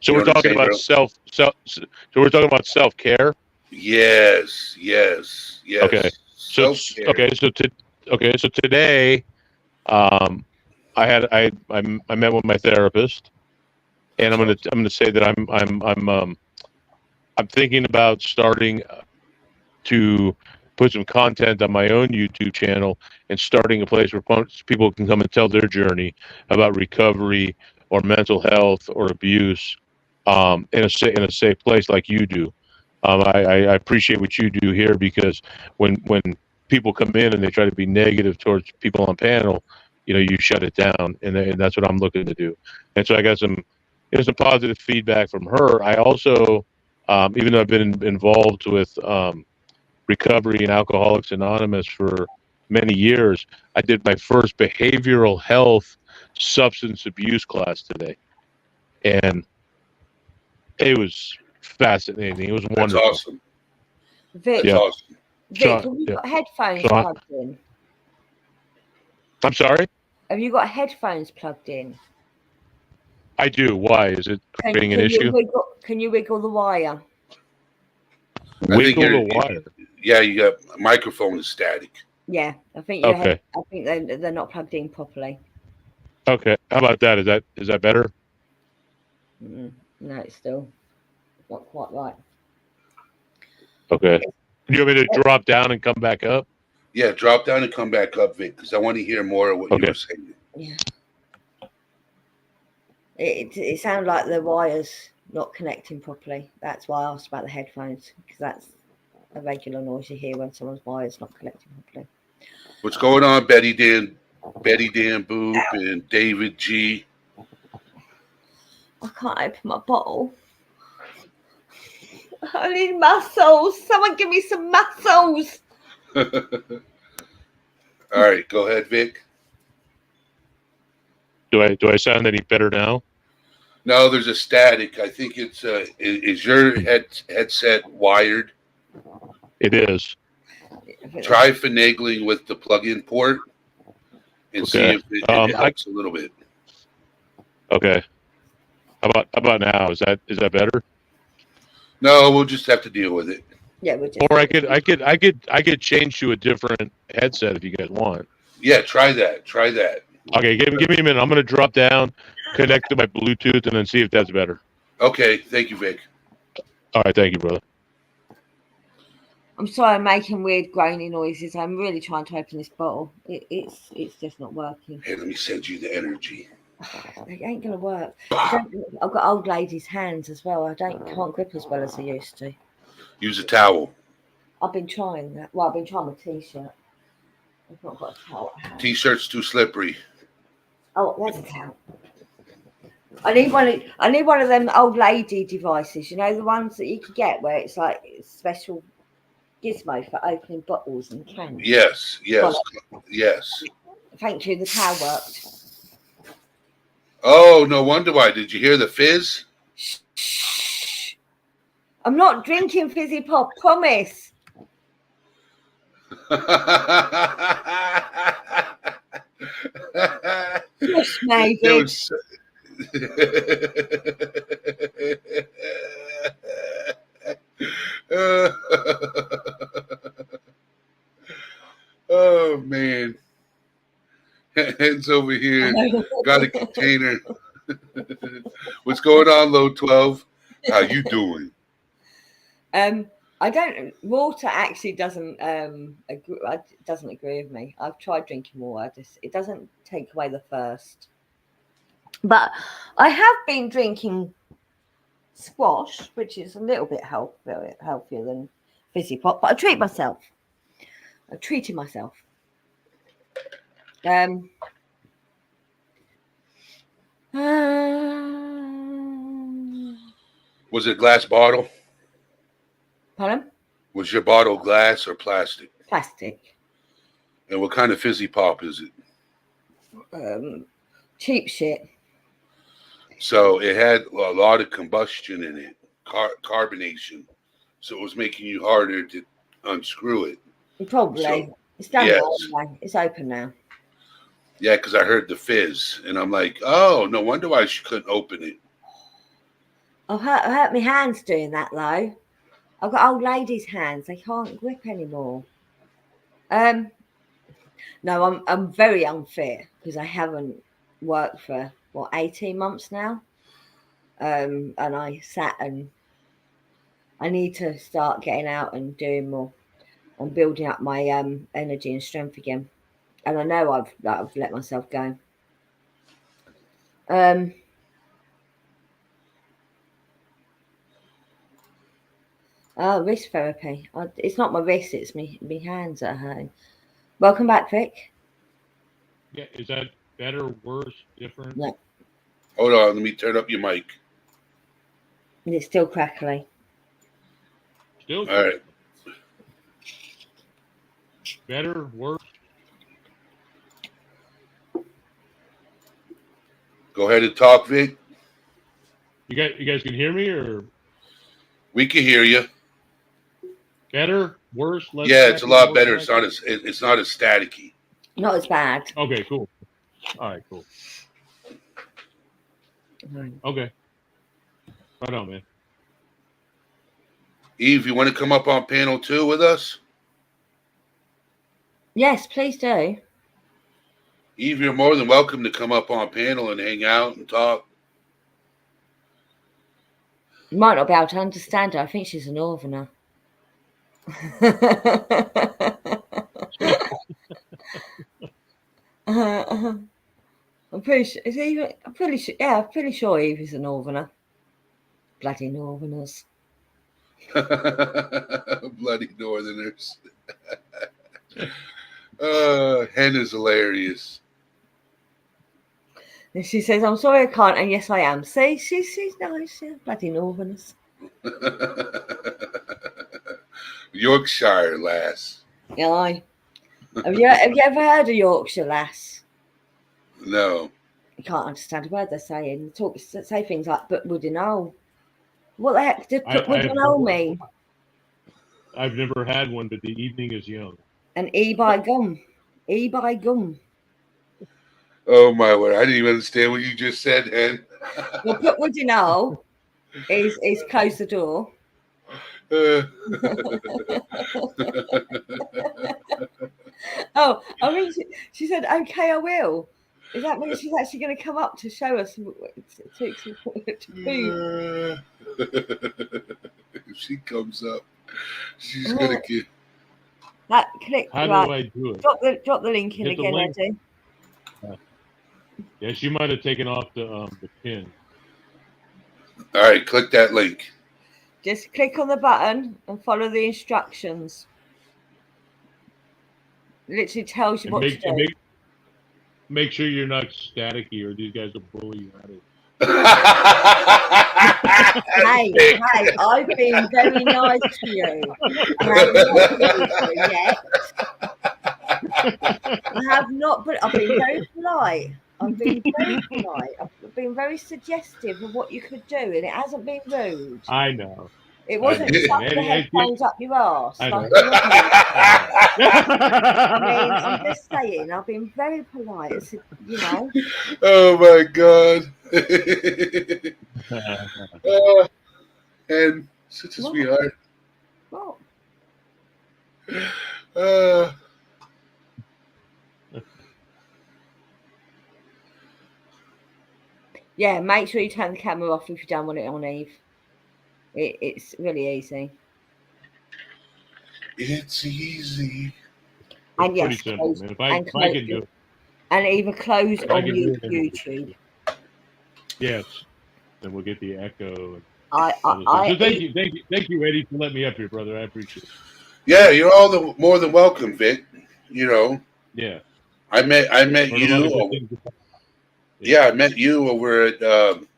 So You we're know what I'm talking saying, about bro? So we're talking about self-care. Yes. Okay. So so today, I met with my therapist, and I'm gonna say that I'm thinking about starting to put some content on my own YouTube channel and starting a place where people can come and tell their journey about recovery or mental health or abuse, in a safe place like you do. I appreciate what you do here, because when people come in and they try to be negative towards people on panel, you shut it down, and that's what I'm looking to do. And so I got some positive feedback from her. I also, even though I've been involved with recovery and Alcoholics Anonymous for many years, I did my first behavioral health substance abuse class today, and it was fascinating. It was wonderful. That's awesome. Vic, That's awesome. Vic, have you got headphones plugged in? I'm sorry? Have you got headphones plugged in? I do. Why? Is it creating an issue? Can you wiggle the wire? Wiggle the wire? Yeah, you got microphone is static. Yeah, I think okay. I think they're not plugged in properly. Okay. How about that? Is that better? No, it's still not quite right. Okay. You want me to drop down and come back up? Yeah, drop down and come back up, Vic, because I want to hear more of what you Okay. were saying. Yeah. It sounded like the wires not connecting properly. That's why I asked about the headphones, because that's a regular noise you hear when someone's wires not connecting properly. What's going on, Betty Dan Boop, and David G? I can't open my bottle. I need muscles. Someone give me some muscles. All right, go ahead, Vic. Do I sound any better now? No, there's a static. I think it's is your headset wired? It is. Try finagling with the plug-in port and see Okay. if it helps a little bit. Okay. How about now? Is that better? No, we'll just have to deal with it. Yeah, we're just. Or I could change to a different headset if you guys want. Yeah, try that. Try that. Okay, give me a minute. I'm gonna drop down, connect to my Bluetooth, and then see if that's better. Okay, thank you, Vic. All right, thank you, brother. I'm sorry, I'm making weird groany noises. I'm really trying to open this bottle. It's just not working. Hey, let me send you the energy. It ain't gonna work. I've got old ladies' hands as well. I can't grip as well as I used to. Use a towel. I've been trying that. Well, I've been trying my t-shirt. I've not got a towel. T-shirt's too slippery. Oh, there's a towel. I need one of them old lady devices. You know, the ones that you could get where it's like special gizmo for opening bottles and cans. Yes. Yes. Thank you. The towel worked. Oh, no wonder why. Did you hear the fizz? Shh. I'm not drinking fizzy pop. Promise. Shush, maybe. Oh man, Head's over here. Got a container. What's going on, Low 12? How you doing? I don't. Water actually doesn't agree with me. I've tried drinking water. It doesn't take away the thirst. But I have been drinking squash, which is a little bit healthier than fizzy pop. But I treat myself. I've treated myself. Was it a glass bottle? Pardon? Was your bottle glass or plastic? Plastic. And what kind of fizzy pop is it? Cheap shit. So it had a lot of combustion in it, carbonation. So it was making you harder to unscrew it. Probably. So, it's done yes. now. It's open now. Yeah, because I heard the fizz. And I'm like, oh, no wonder why she couldn't open it. I've hurt my hands doing that, though. I've got old ladies' hands. They can't grip anymore. No, I'm very unfit because I haven't worked for 18 months now. And I sat and I need to start getting out and doing more and building up my energy and strength again. And I know I've let myself go. Wrist therapy. It's not my wrist, it's me hands that are hurting. Welcome back, Vic. Yeah, is that better, worse, different? No. Hold on, let me turn up your mic. It's still crackly. Still all right. Better, worse. Go ahead and talk, Vic. You guys can hear me, or we can hear you. Better, worse, less? Yeah, it's a lot better. It's not as staticky. Not as bad. Okay, cool. All right, cool. Okay. Right on, man. Eve, you want to come up on panel 2 with us? Yes, please do. Eve, you're more than welcome to come up on panel and hang out and talk. You might not be able to understand her. I think she's a northerner. I'm pretty sure. Is he? I'm pretty sure. Yeah, I'm pretty sure Evie's a northerner. Bloody northerners. Bloody northerners. Hen is hilarious. And she says, "I'm sorry, I can't." And yes, I am. See, she's nice. Yeah, bloody northerners. Yorkshire lass. Yeah. Have you ever heard of Yorkshire lass? No. You can't understand a word they're saying. They say things like "but would you know." What the heck did "but would you know" mean? I've never had one, but the evening is young. And E by gum. E by gum. Oh my word! I didn't even understand what you just said, Hen. Well, "but would you know" is close the door. Oh, I mean, she said, "Okay, I will." Does that mean she's actually going to come up to show us to prove? If she comes up, she's gonna get that. Click. How right. do I do it? Drop the link in Hit the again, link. Eddie. Yeah, she might have taken off the pin. All right. Click that link. Just click on the button and follow the instructions. It literally tells you what to do. Make sure you're not staticky, or these guys will bully you out of it. Hey, I've been very nice to you. I have not, but I've been very polite. I've been very suggestive of what you could do, and it hasn't been rude. I know. It wasn't stuff the headphones up your arse. I know. I mean, I'm just saying, I've been very polite, you know. Oh my God. And such a sweetheart. What? Yeah, make sure you turn the camera off if you don't want it on, Eve. It's really easy. It's easy. And pretty yes, simple, man. If I can do it. And either close on YouTube. Yes. Then we'll get the echo. And so thank you, Eddie, for letting me up here, brother. I appreciate it. Yeah, you're all more than welcome, Vic. You know. Yeah. I met you. Yeah, I met you over at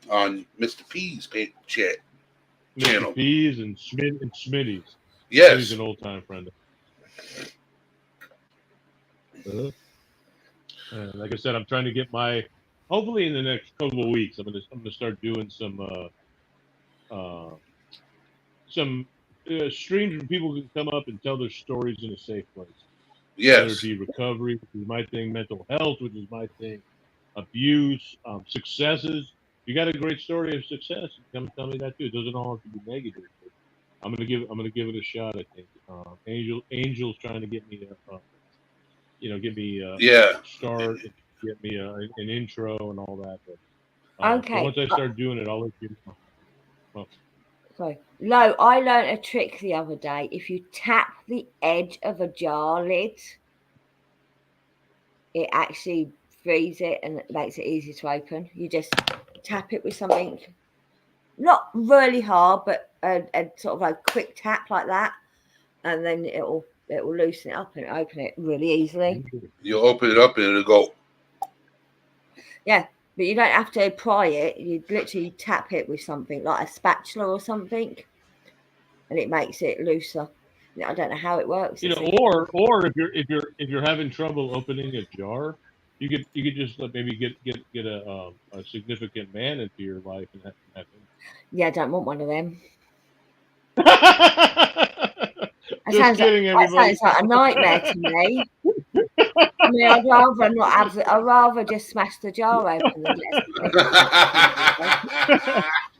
on Mr. P's chat channel. Mr. P's and Smitty's. Yes. He's an old time friend. Like I said, I'm trying to get hopefully in the next couple of weeks, I'm gonna start doing some streams where people can come up and tell their stories in a safe place. Yes. Whether it be recovery, which is my thing, mental health, which is my thing, abuse, successes. You got a great story of success, come tell me that too. It doesn't all have to be negative. I'm gonna give it a shot. I think Angel's trying to get me start, get me an intro and all that. But, okay. So once I start doing it, I'll let you know. Oh. Sorry, Lo. I learned a trick the other day. If you tap the edge of a jar lid, it actually frees it and it makes it easy to open. You just tap it with something. Not really hard, but a sort of a quick tap like that, and then it will loosen it up and open it really easily. You'll open it up and it'll go. Yeah, but you don't have to pry it. You literally tap it with something like a spatula or something, and it makes it looser. I don't know how it works. Or if you're having trouble opening a jar, you could just maybe get a significant man into your life and have him. Yeah, I don't want one of them. Just kidding, everybody. That sounds like a nightmare to me. I mean, I'd rather not have. I'd rather just smash the jar open than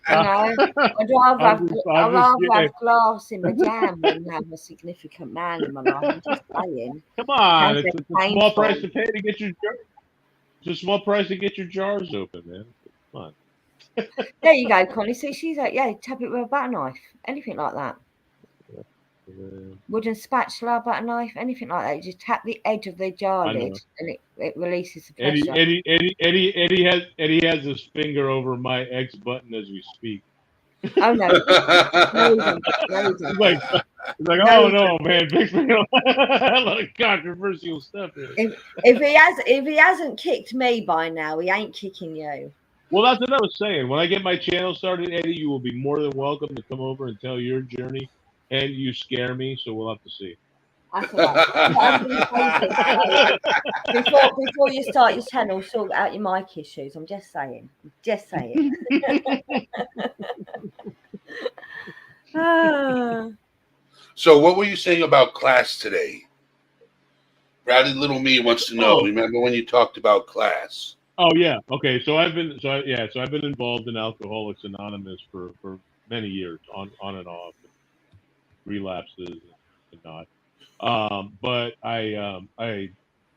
I'd rather have glass in my jam than have a significant man in my life. I'm just saying. Come on, it's a small price to pay to get your jar. It's a small price to get your jars open, man. Come on. There you go, Connie. See, she's like, yeah, tap it with a butter knife, anything like that. Wooden spatula, butter knife, anything like that. You just tap the edge of the jar I lid, know. and it releases the Eddie, pressure. Eddie has his finger over my X button as we speak. Oh no, no, he doesn't. No, he He's doesn't. like, No, oh he no, doesn't. man, big finger. A lot of controversial stuff here. If he hasn't kicked me by now, he ain't kicking you. Well, that's what I was saying. When I get my channel started, Eddie, you will be more than welcome to come over and tell your journey. And you scare me, so we'll have to see. That's all right. What I'm going to say is this, Connie. Before you start your channel, sort out your mic issues. I'm just saying. Just saying. Ah. So, what were you saying about class today? Rowdy Little Me wants to know. Oh, Remember when you talked about class? oh yeah. Okay, so I've been involved in Alcoholics Anonymous for many years, on and off, relapses and not. But I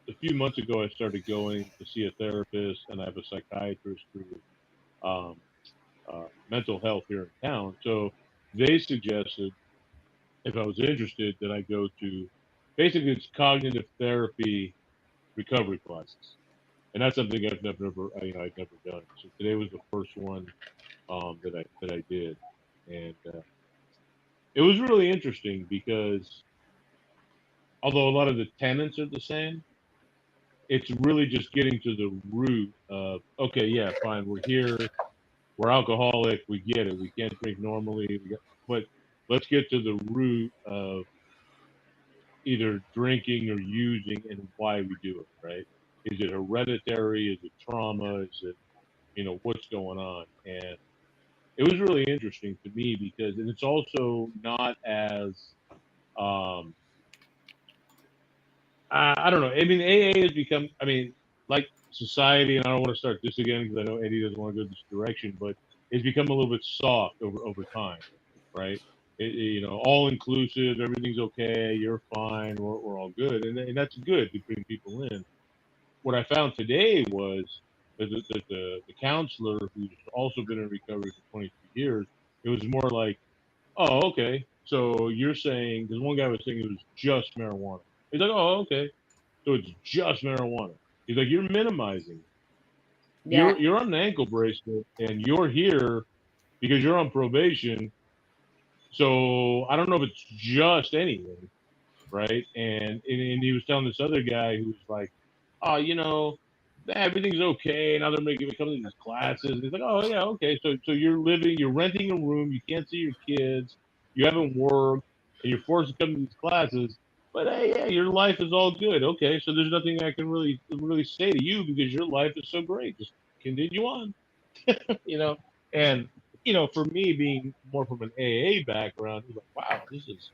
a few months ago I started going to see a therapist, and I have a psychiatrist through um, mental health here in town. So they suggested, if I was interested, that I go to, basically it's cognitive therapy recovery classes, and that's something I've never done. So today was the first one that I did, and it was really interesting because although a lot of the tenets are the same, it's really just getting to the root of, okay, yeah, fine, we're here, we're alcoholic, we get it, we can't drink normally, but let's get to the root of either drinking or using and why we do it, right? Is it hereditary? Is it trauma? Is it, what's going on? And it was really interesting to me because, and it's also not as, um, I don't know. I mean, AA has become, I mean, like society, and I don't want to start this again because I know Eddie doesn't want to go this direction, but it's become a little bit soft over time, right? All inclusive, everything's okay, you're fine, we're all good, and that's good to bring people in. What I found today was that the counselor, who's also been in recovery for 22 years, it was more like, oh, okay, so you're saying, because one guy was saying it was just marijuana. He's like, oh, okay, so it's just marijuana. He's like, you're minimizing it. Yeah. You're on an ankle bracelet and you're here because you're on probation. So I don't know if it's just anything, right? And he was telling this other guy who was like, oh, everything's okay. Now they're making me come to these classes. And he's like, oh yeah, okay. So you're renting a room, you can't see your kids, you haven't worked, and you're forced to come to these classes. But hey, yeah, your life is all good. Okay, so there's nothing I can really say to you because your life is so great. Just continue on, you know. And for me, being more from an AA background, it was like, wow, this is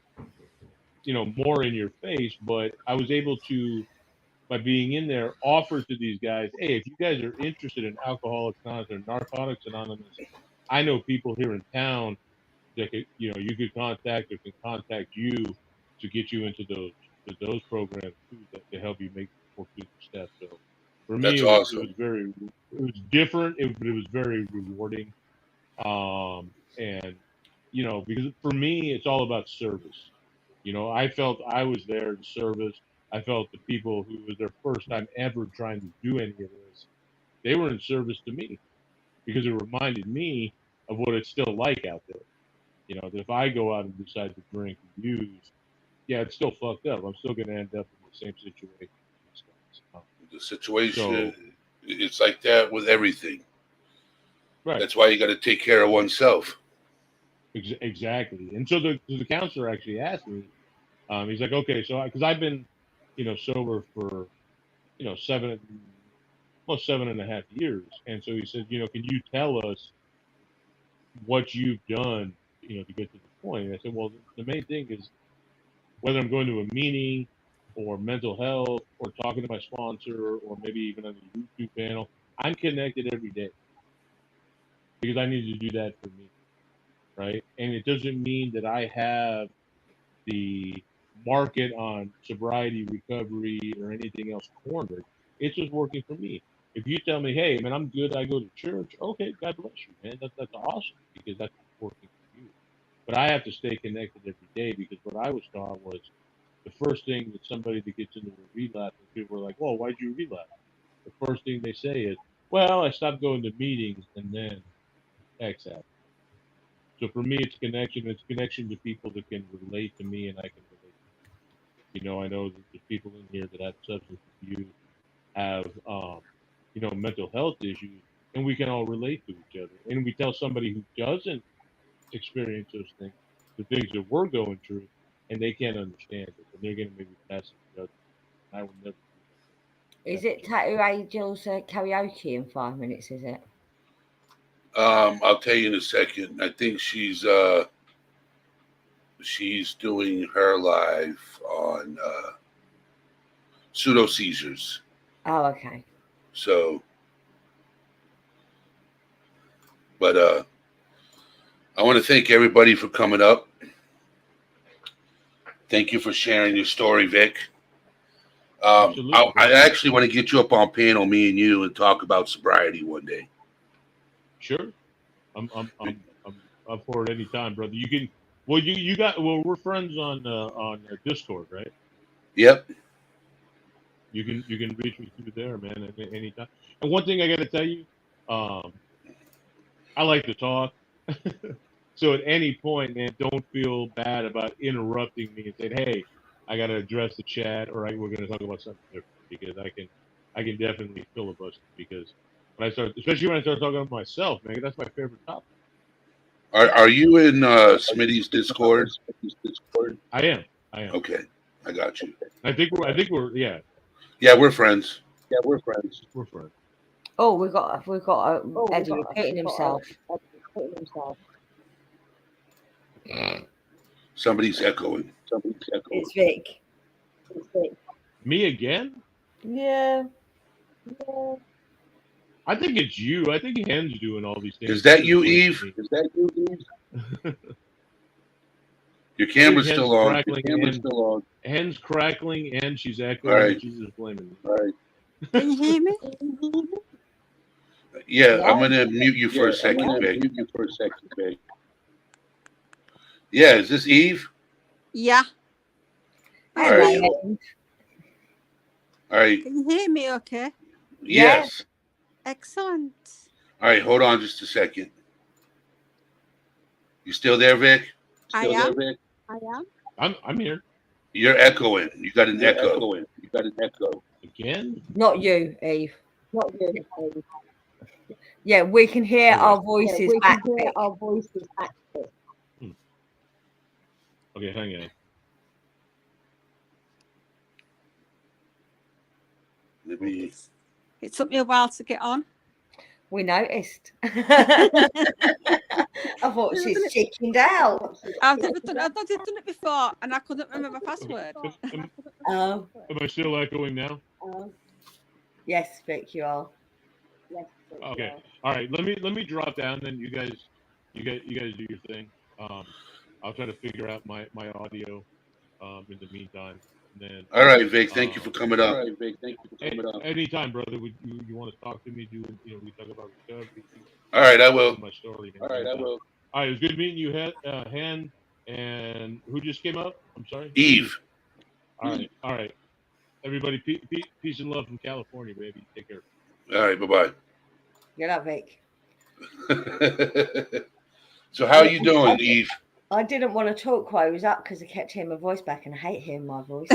more in your face. But I was able to, by being in there, offer to these guys, hey, if you guys are interested in Alcoholics Anonymous or Narcotics Anonymous, I know people here in town that could, you could contact or can contact you to get you into those programs too, that to help you work through the steps. So for me, That's it was awesome. different, but it was very rewarding. And because for me, it's all about service. I felt I was there in service. I felt the people who was their first time ever trying to do any of this, they were in service to me because it reminded me of what it's still like out there. That if I go out and decide to drink and use, yeah, it's still fucked up. I'm still going to end up in the same situation as these guys. The So, situation, it's like that with everything. right, That's why you got to take care of oneself. exactly. And so the counselor actually asked me, he's like, okay, so because I've been, sober for, seven, almost 7.5 years. And so he said, can you tell us what you've done, to get to this point? And I said, well, the main thing is whether I'm going to a meeting or mental health or talking to my sponsor or maybe even on the YouTube panel, I'm connected every day because I need to do that for me, right? And it doesn't mean that I have the market on sobriety, recovery, or anything else cornered. It's just working for me. If you tell me, hey, man, I'm good, I go to church, okay, God bless you, man. That's awesome because that's working for you. But I have to stay connected every day because what I was taught was the first thing that somebody that gets into a relapse, and people are like, well, why'd you relapse? The first thing they say is, well, I stopped going to meetings and then X happened. So for me, it's connection. It's connection to people that can relate to me and I can relate to. You know, I know that there's people in here that have substance abuse, have, mental health issues, and we can all relate to each other. And we tell somebody who doesn't experience those things, the things that we're going through, and they can't understand it, and they're going to maybe pass it to others. I will never do that. Is it Tattoo Angel's karaoke in 5 minutes? Is it? I'll tell you in a second. I think she's doing her live on pseudo seizures. Oh, okay. So, but I want to thank everybody for coming up. Thank you for sharing your story, Vic. I actually want to get you up on panel, me and you, and talk about sobriety one day. Sure, I'm up for it anytime, brother. You can. Well, you got. Well, we're friends on Discord, right? Yep. You can reach me through there, man, at any time. And one thing I got to tell you, I like to talk. So at any point, man, don't feel bad about interrupting me and saying, "Hey, I got to address the chat," or we're going to talk about something different because I can definitely filibuster because when I start, especially when I start talking about myself, man, that's my favorite topic. Are you in Smitty's Discord? I am. Okay, I got you. I think we're yeah. Yeah, we're friends. We're friends. Oh, we've got Eddie repeating himself. Somebody's echoing. It's Vic. Me again? Yeah. I think it's you. I think Hen's doing all these things. Is that you, Eve? Your camera's still on. Hen's crackling and she's echoing. All right. And she's just blaming me. All right. Can you hear me? Yeah, I'm gonna mute you for a second, Vic. Yeah, is this Eve? Yeah. All right. All right. Can you hear me okay? Yes. Excellent. All right, hold on just a second. You still there, Vic? I am. I'm here. You're echoing. You got an echo. Again? Not you, Eve. Yeah, we can hear our voices back. Okay, hang on. Maybe. It took me a while to get on. We noticed. I thought she's chickened out. I've done it before and I couldn't remember my password. Oh. Am I still echoing now? Yes, Vic, you are. Okay. All right. Let me drop down. Then you guys do your thing. I'll try to figure out my audio. In the meantime, and then. All right, Vic. Thank you for coming up. Anytime, brother. You want to talk to me? We talk about recovery. All right, I will. My story. All right, it was good meeting you, Han. And who just came up? I'm sorry. Eve. All right. Everybody, peace and love from California, baby. Take care. All right, bye-bye. Good luck, Vic. So how are you doing, Eve? I didn't want to talk while I was up because I kept hearing my voice back, and I hate hearing my voice.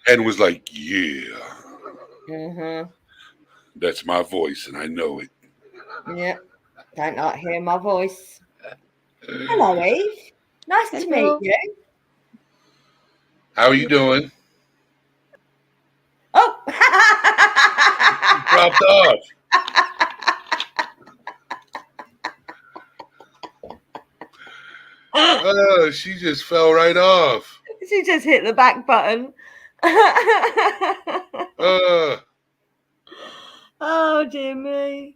Ed was like, yeah. Mm-hmm. That's my voice, and I know it. Yeah. Don't like hearing my voice. Hello, Eve. Nice to meet you. How are you doing? Oh! Dropped off. Oh, she just fell right off. She just hit the back button. Oh, dear me.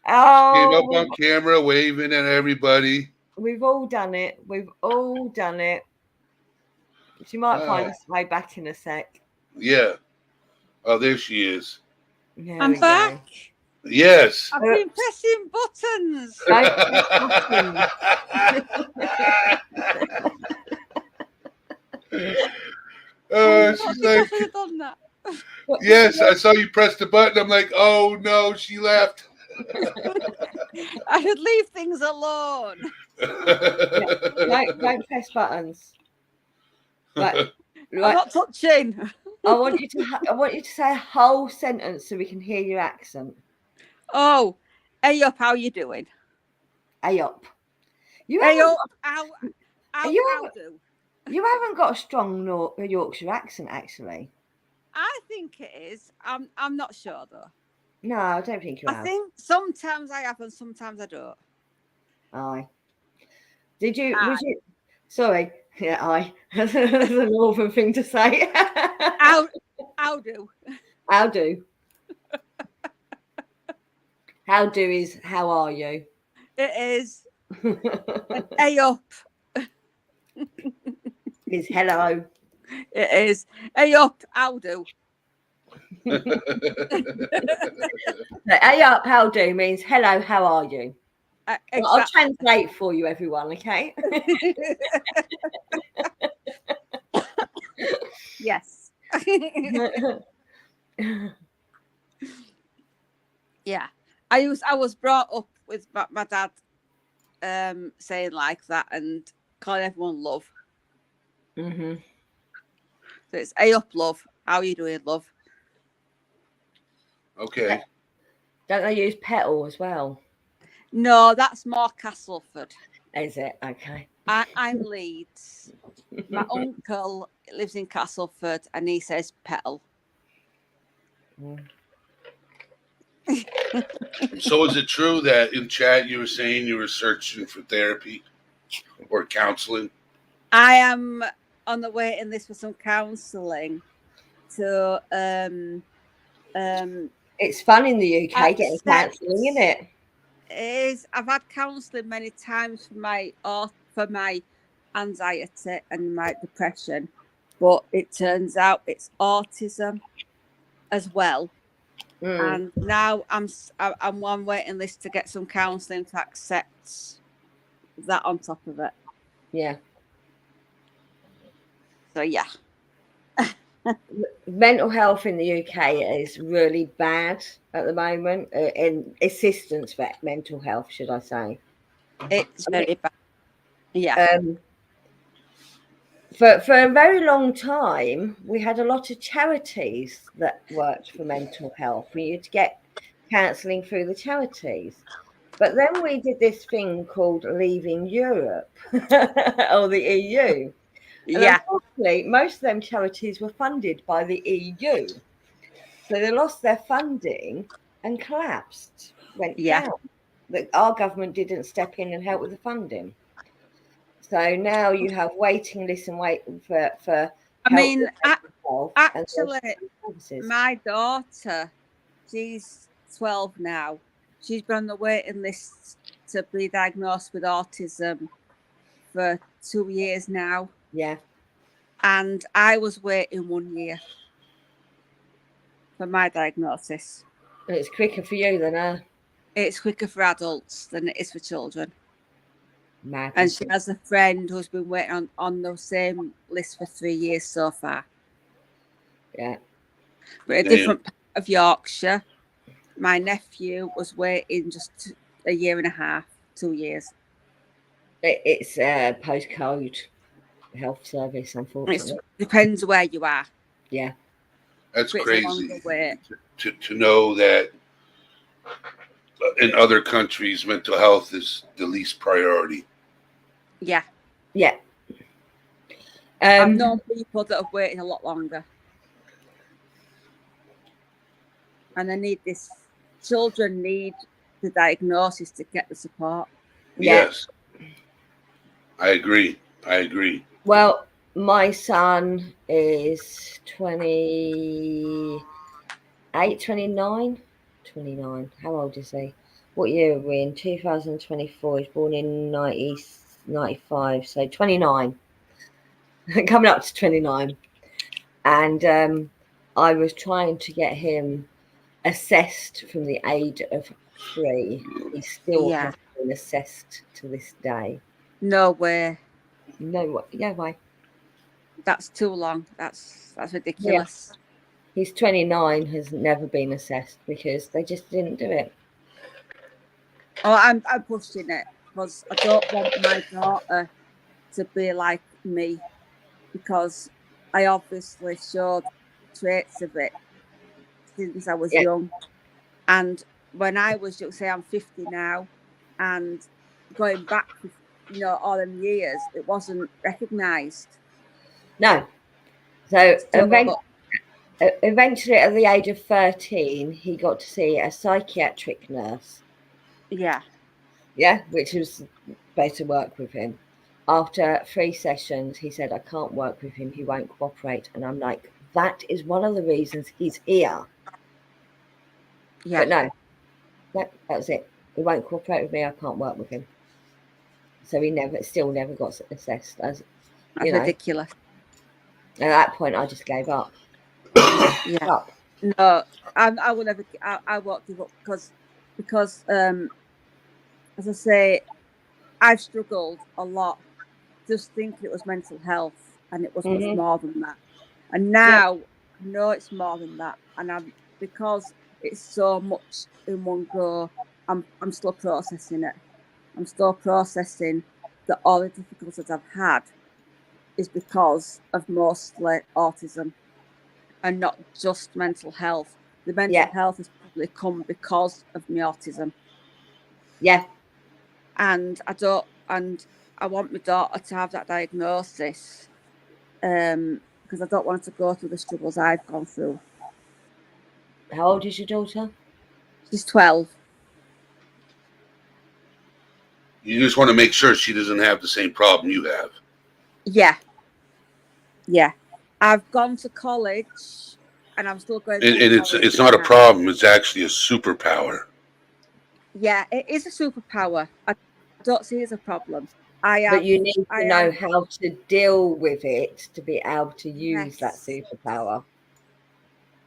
Oh, came up on camera waving at everybody. We've all done it. She might find us way back in a sec. Yeah. Oh, there she is. There I'm we go. back. Yes. I've been pressing buttons. Don't press buttons. She's I think I like, should have done that. yes, I saw you press the button. I'm like, oh no, she left. I should leave things alone. Don't press buttons. Like, I'm like not touching. I want you to say a whole sentence so we can hear your accent. Oh, hey up, how you doing? Hey up. You Hey haven't up, how you do? you haven't got a strong Yorkshire accent, actually. I think it is. I'm not sure though. No, I don't think you I have. think sometimes I have and sometimes I don't. Aye. Did you? Aye. Was you? Sorry. Yeah, aye. That's a northern thing to say. How do? How do? How do is how are you? It is. And hey up. Is hello. It is. Hey up, how do? Hey up, how do means hello, how are you? Exactly. I'll translate for you, everyone, okay? Yes. Yeah. I was brought up with my dad saying like that and calling everyone love. Mm-hmm. So it's hey up, love. How you doing, love? Okay. Don't they use petal as well? No, that's more Castleford. Is it? Okay. I'm Leeds. My uncle lives in Castleford and he says petal. So is it true that in chat you were saying you were searching for therapy or counseling? I am on the waiting list for some counselling to It's fun in the UK getting accept- counselling, isn't it? I've had counselling many times for my anxiety and my depression, but it turns out it's autism as well. And now I'm on waiting list to get some counselling to accept that on top of it. Yeah. So yeah. Mental health in the UK is really bad at the moment. In assistance for mental health, should I say? It's very bad. Yeah. For a very long time, we had a lot of charities that worked for mental health. We used to get counselling through the charities. But then we did this thing called leaving Europe or the EU. And Yeah. unfortunately, most of them charities were funded by the EU. So they lost their funding and collapsed, went down. Our government didn't step in and help with the funding. So now you have waiting lists and waiting for I mean, actually, my daughter, she's 12 now. She's been on the waiting list to be diagnosed with autism for 2 years now. Yeah. And I was waiting 1 year for my diagnosis. It's quicker for you than her. It's quicker for adults than it is for children. Mad. And she has a friend who's been waiting on the same list for 3 years so far. Yeah. But a different part of Yorkshire, my nephew was waiting just a year and a half, 2 years. It's postcode health service, unfortunately. It depends where you are. Yeah. That's But crazy to know that in other countries, mental health is the least priority. Yeah. Yeah. I've known people that have waited a lot longer. And they need this. Children need the diagnosis to get the support. Yeah. Yes. I agree. Well, my son is 28, 29. How old is he? What year are we in? 2024. He's born in 95, so 29. Coming up to 29. And I was trying to get him assessed from the age of 3. He still Yeah. hasn't been assessed to this day. No way. No, what? Yeah, why? That's too long. That's ridiculous. He's 29, has never been assessed because they just didn't do it. Oh, I'm pushing it because I don't want my daughter to be like me, because I obviously showed traits of it since I was Yeah. young. And when I was young, say I'm 50 now, and going back, all them years, it wasn't recognised. No. So So eventually, at the age of 13, he got to see a psychiatric nurse. yeah, Which was supposed to work with him. After 3 sessions, he said, I can't work with him. He won't cooperate. And I'm like, that is one of the reasons he's here. yeah, But no, that was it. He won't cooperate with me. I can't work with him. So he still never got assessed as, that's ridiculous. At that point, I just gave up. Yeah. No, I will never. I won't give up because as I say, I've struggled a lot just thinking it was mental health, and it was much more than that. And now I know it's more than that, and because it's so much in one go, I'm still processing it. I'm still processing that all the difficulties I've had is because of mostly autism and not just mental health. The mental health has probably come because of my autism. Yeah. And I want my daughter to have that diagnosis, because I don't want her to go through the struggles I've gone through. How old is your daughter? She's 12. You just want to make sure she doesn't have the same problem you have. Yeah. Yeah. I've gone to college and I'm still going And to it's not a problem. It's actually a superpower. Yeah, it is a superpower. I don't see it as a problem. But you need to know how to deal with it to be able to use that superpower.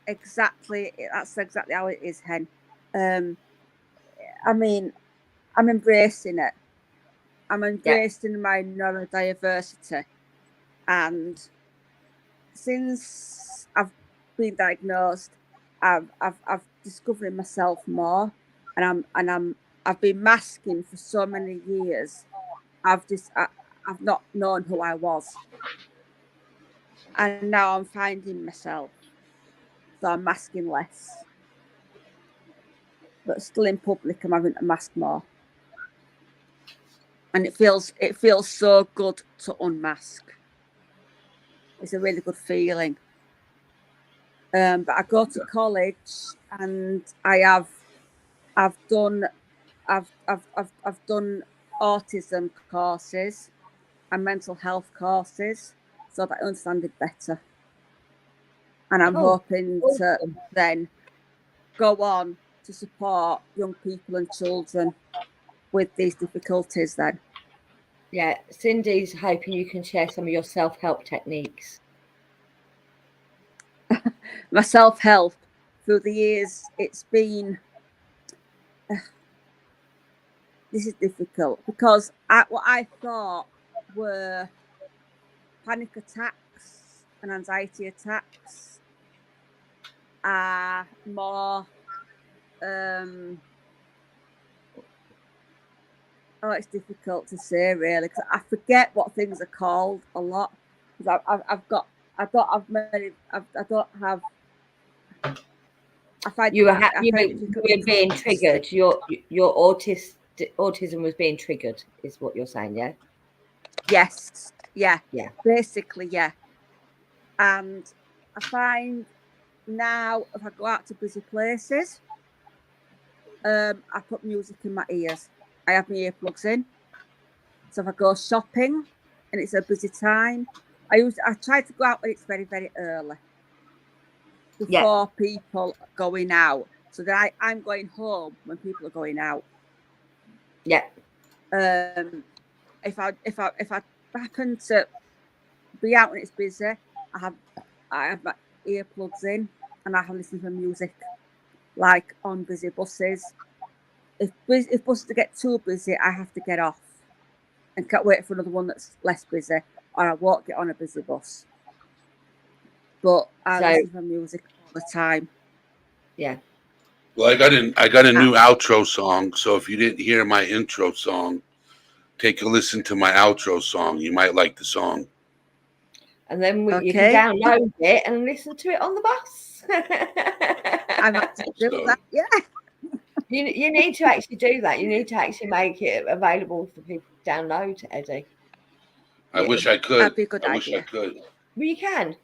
Exactly. That's exactly how it is, Hen. I mean, I'm embracing it. I'm embracing my neurodiversity. And since I've been diagnosed, I've discovered myself more, and I've been masking for so many years. I've not known who I was, and now I'm finding myself. So I'm masking less, but still in public, I'm having to mask more, and it feels so good to unmask. It's a really good feeling. But I go to college, and I've done autism courses and mental health courses so that I understand it better. And I'm hoping to then go on to support young people and children with these difficulties then. Yeah, Cindy's hoping you can share some of your self-help techniques. My self-help through the years, it's been this is difficult because what I thought were panic attacks and anxiety attacks are more it's difficult to say really, because I forget what things are called a lot, because I find you were being triggered. Your autism was being triggered, is what you're saying, yeah? Yes, yeah, basically, yeah. And I find now if I go out to busy places, I put music in my ears. I have my earplugs in. So if I go shopping and it's a busy time, I try to go out when it's very, very early, before people are going out, so that I'm going home when people are going out. Yeah. If I happen to be out when it's busy, I have my earplugs in and I have listened to music. like on busy buses. If buses get too busy, I have to get off and can't wait for another one that's less busy, or I won't get on a busy bus. But I So- listen to music all the time. Yeah. Well, I got a new outro song. So if you didn't hear my intro song, take a listen to my outro song. You might like the song. And then you Okay. can download it and listen to it on the bus. I might do So- that. Yeah. You need to actually do that. You need to actually make it available for people to download, Eddie. I wish I could. That'd be a good I wish I idea. could. Well, you can.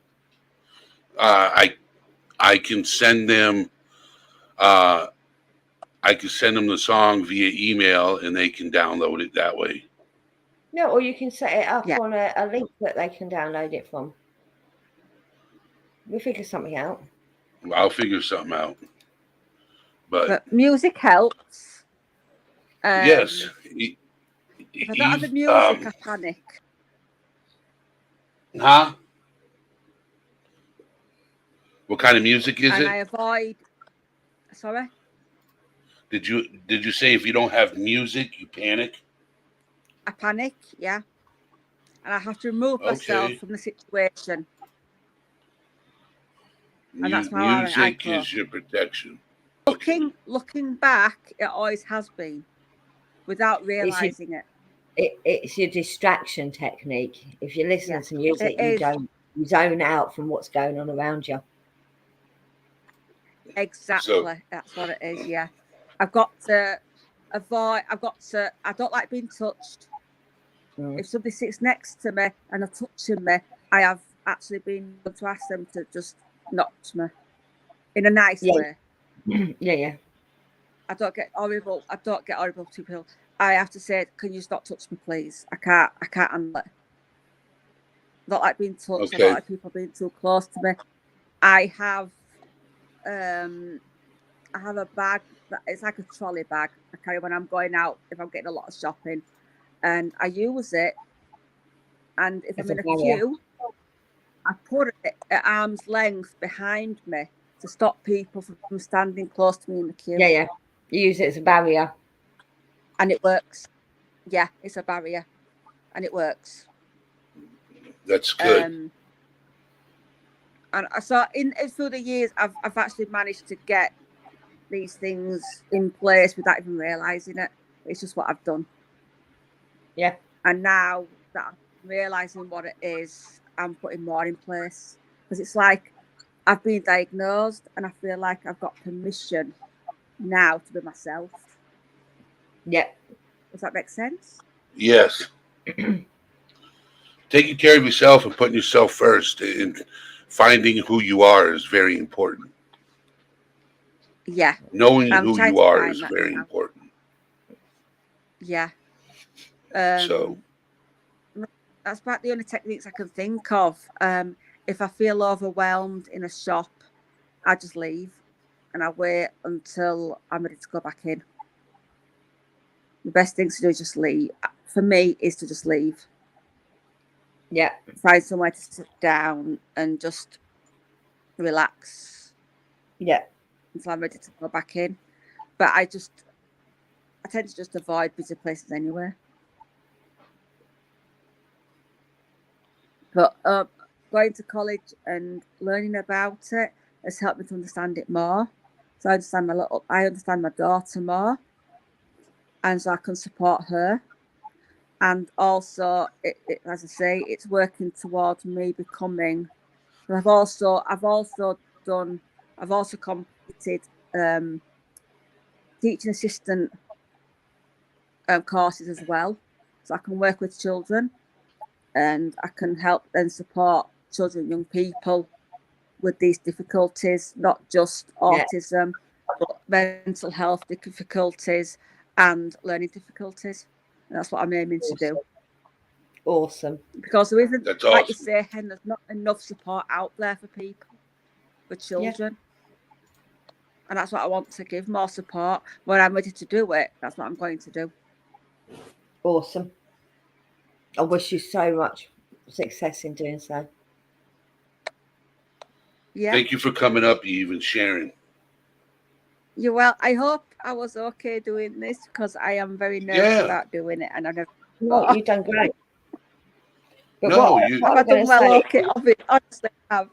I can send them. I can send them the song via email, and they can download it that way. No, or you can set it up Yeah. on a link that they can download it from. We'll figure something out. I'll figure something out. But music helps. yes, If I don't have the music, I panic. Huh? What kind of music is And it? I avoid. Sorry? Did you say if you don't have music, you panic? I panic, yeah. And I have to remove myself from the situation. And that's how I Music cope. is your protection. Looking back, it always has been, without realizing it. It's your distraction technique. If you listen to music, it you zone out from what's going on around you. Exactly. That's what it is, yeah. I've got to avoid, I don't like being touched. If somebody sits next to me and they're touching me, I have actually been able to ask them to just not touch me in a nice way. Yeah. I don't get horrible to people. I have to say, can you stop touching me, please? I can't handle it. Not like being touched. I don't like people being too close to me. I have a bag that it's like a trolley bag I carry when I'm going out if I'm getting a lot of shopping, and I use it. And if I'm in a queue, I put it at arm's length behind me to stop people from standing close to me in the queue. Yeah. You use it as a barrier. And it works. Yeah, it's a barrier. And it works. That's good. And so through the years, I've actually managed to get these things in place without even realising it. It's just what I've done. Yeah. And now that I'm realising what it is, I'm putting more in place. Because it's like I've been diagnosed and I feel like I've got permission now to be myself. Yeah. Does that make sense? Yes. Taking care of yourself and putting yourself first and finding who you are is very important. Yeah. Knowing who you are is very important. Yeah. So that's about the only techniques I can think of. If I feel overwhelmed in a shop, I just leave and I wait until I'm ready to go back in. The best thing to do is just leave. For me, is to just leave. Yeah. Find somewhere to sit down and just relax. Yeah. Until I'm ready to go back in. But I tend to just avoid busy places anyway. But going to college and learning about it has helped me to understand it more. So I understand my daughter more, and so I can support her. And also, as I say, it's working towards me becoming. I've also completed teaching assistant courses as well, so I can work with children, and I can help and support children and young people with these difficulties, not just autism, but mental health difficulties and learning difficulties. And that's what I'm aiming to do. Awesome. Because there isn't, that's like awesome. you say, Hen, there's not enough support out there for people, for children. And that's what I want to give, more support. When I'm ready to do it, that's what I'm going to do. Awesome. I wish you so much success in doing so. Yeah. Thank you for coming up, Eve, and sharing. You well, I hope I was okay doing this because I am very nervous Yeah. about doing it, and I've never. Well, you've done great. But No, what, you- what Have I I'm going done to well? say, Okay, honestly, I have.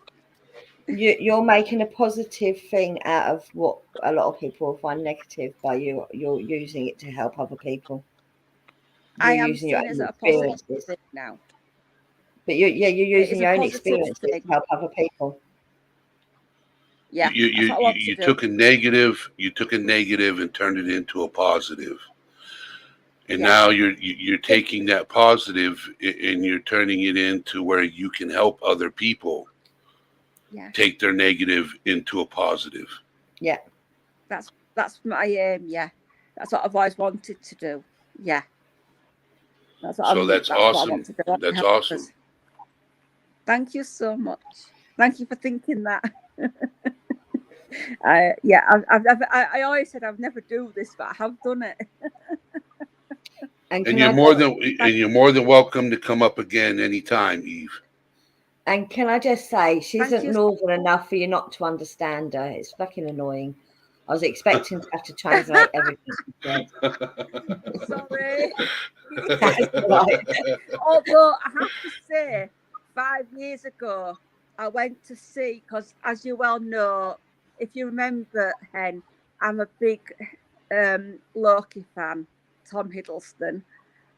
you're making a positive thing out of what a lot of people will find negative by you. You're using it to help other people. I You're am using your seeing it as own a positive experiences. thing now. But you're It using is your a own positive experiences thing. to help other people. Yeah, that's what I want to do. took a negative, and turned it into a positive. And Yeah. now you're taking that positive and you're turning it into where you can help other people Yeah, take their negative into a positive. Yeah. that's my aim. Yeah, that's what I've always wanted to do. Yeah, that's what That's what I awesome. want to do. I want to That's help awesome. others. Thank you so much. Thank you for thinking that. I always said I'd never do this, but I have done it. And And you're more than welcome to come up again anytime, Eve. And can I just say, she Thank isn't you. northern enough for you not to understand her. It's fucking annoying. I was expecting to have to translate everything she said. Sorry. That's right. Although I have to say, 5 years ago, I went to see, because as you well know, if you remember, Hen, I'm a big Loki fan, Tom Hiddleston.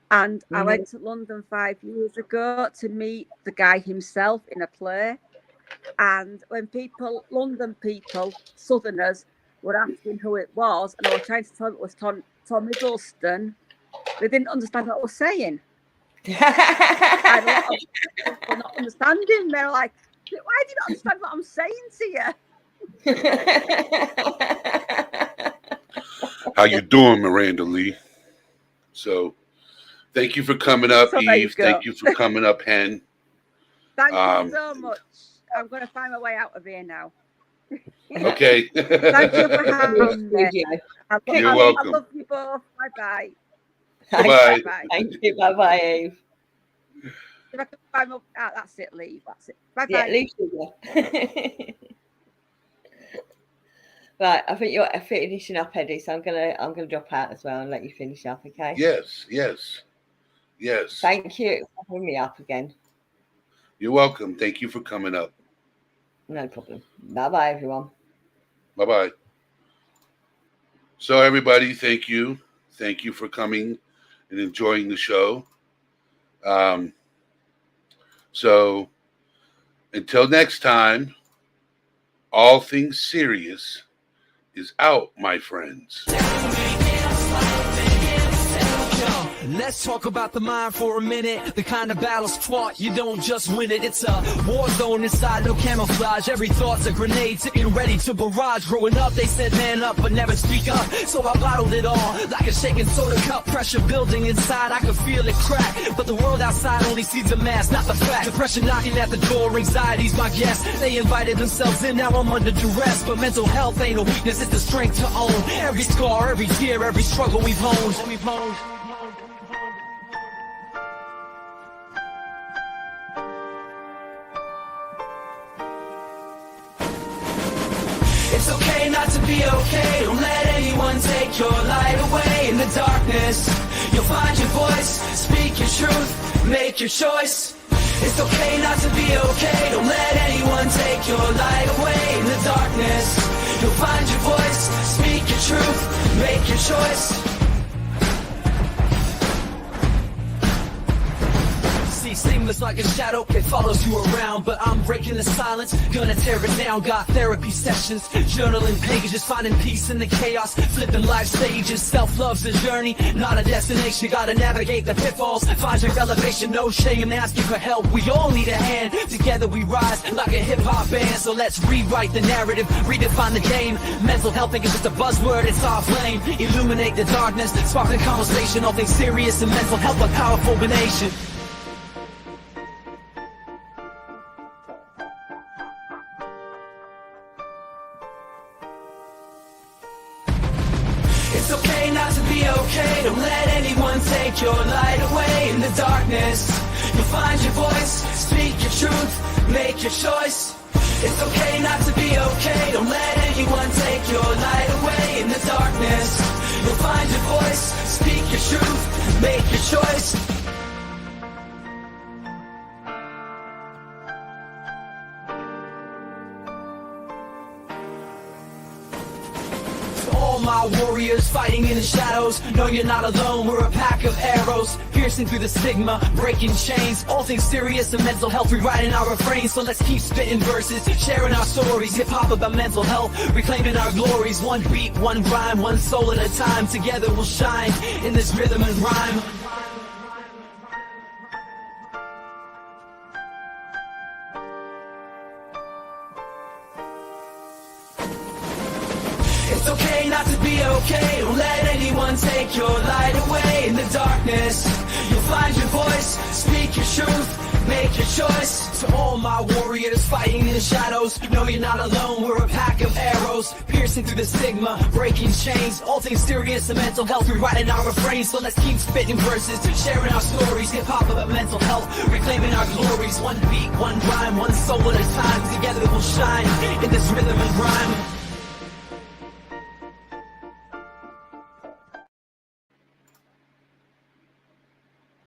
And I went to London 5 years ago to meet the guy himself in a play. And when London people, Southerners, were asking who it was, and I was trying to tell them it was Tom Hiddleston, they didn't understand what I was saying. I had a lot of people not understanding. They're like, why do you not understand what I'm saying to you? How you doing, Miranda Lee? So, thank you for coming up, So there you Eve. go. Thank you for coming up, Hen. Thank you so much. I'm going to find my way out of here now. Okay. Thank you for having me. You're welcome. I love you both. Bye-bye. Bye-bye. Bye-bye. Thank you. Bye-bye, Eve. If I can find my... that's it, leave. That's it. Bye-bye. Yeah, leave sugar. Right, I think you're finishing up, Eddie. So I'm gonna drop out as well and let you finish up, okay? Yes. Thank you for having me up again. You're welcome. Thank you for coming up. No problem. Bye-bye, everyone. Bye-bye. So, everybody, thank you. Thank you for coming and enjoying the show. So, until next time, all things serious is out, my friends. Let's talk about the mind for a minute. The kind of battles fought, you don't just win it. It's a war zone inside, no camouflage. Every thought's a grenade, sitting ready to barrage. Growing up, they said man up, but never speak up. So I bottled it all, like a shaking soda cup. Pressure building inside, I could feel it crack. But the world outside only sees the mask, not the fact. Depression knocking at the door, anxiety's my guest. They invited themselves in, now I'm under duress. But mental health ain't a weakness, it's the strength to own. Every scar, every tear, every struggle we've honed. It's okay not to be okay. Don't let anyone take your light away. In the darkness, you'll find your voice. Speak your truth, make your choice. It's okay not to be okay. Don't let anyone take your light away. In the darkness, you'll find your voice. Speak your truth, make your choice. Seamless like a shadow, it follows you around. But I'm breaking the silence, gonna tear it down. Got therapy sessions, journaling pages, finding peace in the chaos, flipping life stages. Self-love's a journey, not a destination. Gotta navigate the pitfalls, find your elevation. No shame asking for help, we all need a hand. Together we rise like a hip-hop band. So let's rewrite the narrative, redefine the game. Mental health ain't just a buzzword, it's our flame. Illuminate the darkness, spark the conversation. All things serious and mental health, a powerful nation. It's okay not to be okay. Don't let anyone take your light away. In the darkness, you'll find your voice. Speak your truth, make your choice. It's okay not to be okay. Don't let anyone take your light away. In the darkness, you'll find your voice. Speak your truth, make your choice. All my warriors fighting in the shadows, no, you're not alone. We're a pack of arrows, piercing through the stigma, breaking chains. All things serious and mental health, rewriting our refrains. So let's keep spitting verses, sharing our stories. Hip-hop about mental health, reclaiming our glories. One beat, one rhyme, one soul at a time. Together we'll shine in this rhythm and rhyme. It's okay not to be okay. Don't let anyone take your light away. In the darkness, you'll find your voice. Speak your truth, make your choice. To all my warriors fighting in the shadows, no, you're not alone. We're a pack of arrows, piercing through the stigma, breaking chains. All things serious and mental health, rewriting our refrains. So let's keep spitting verses, sharing our stories. Hip-hop about mental health, reclaiming our glories. One beat, one rhyme, one soul at a time. Together we'll shine in this rhythm and rhyme.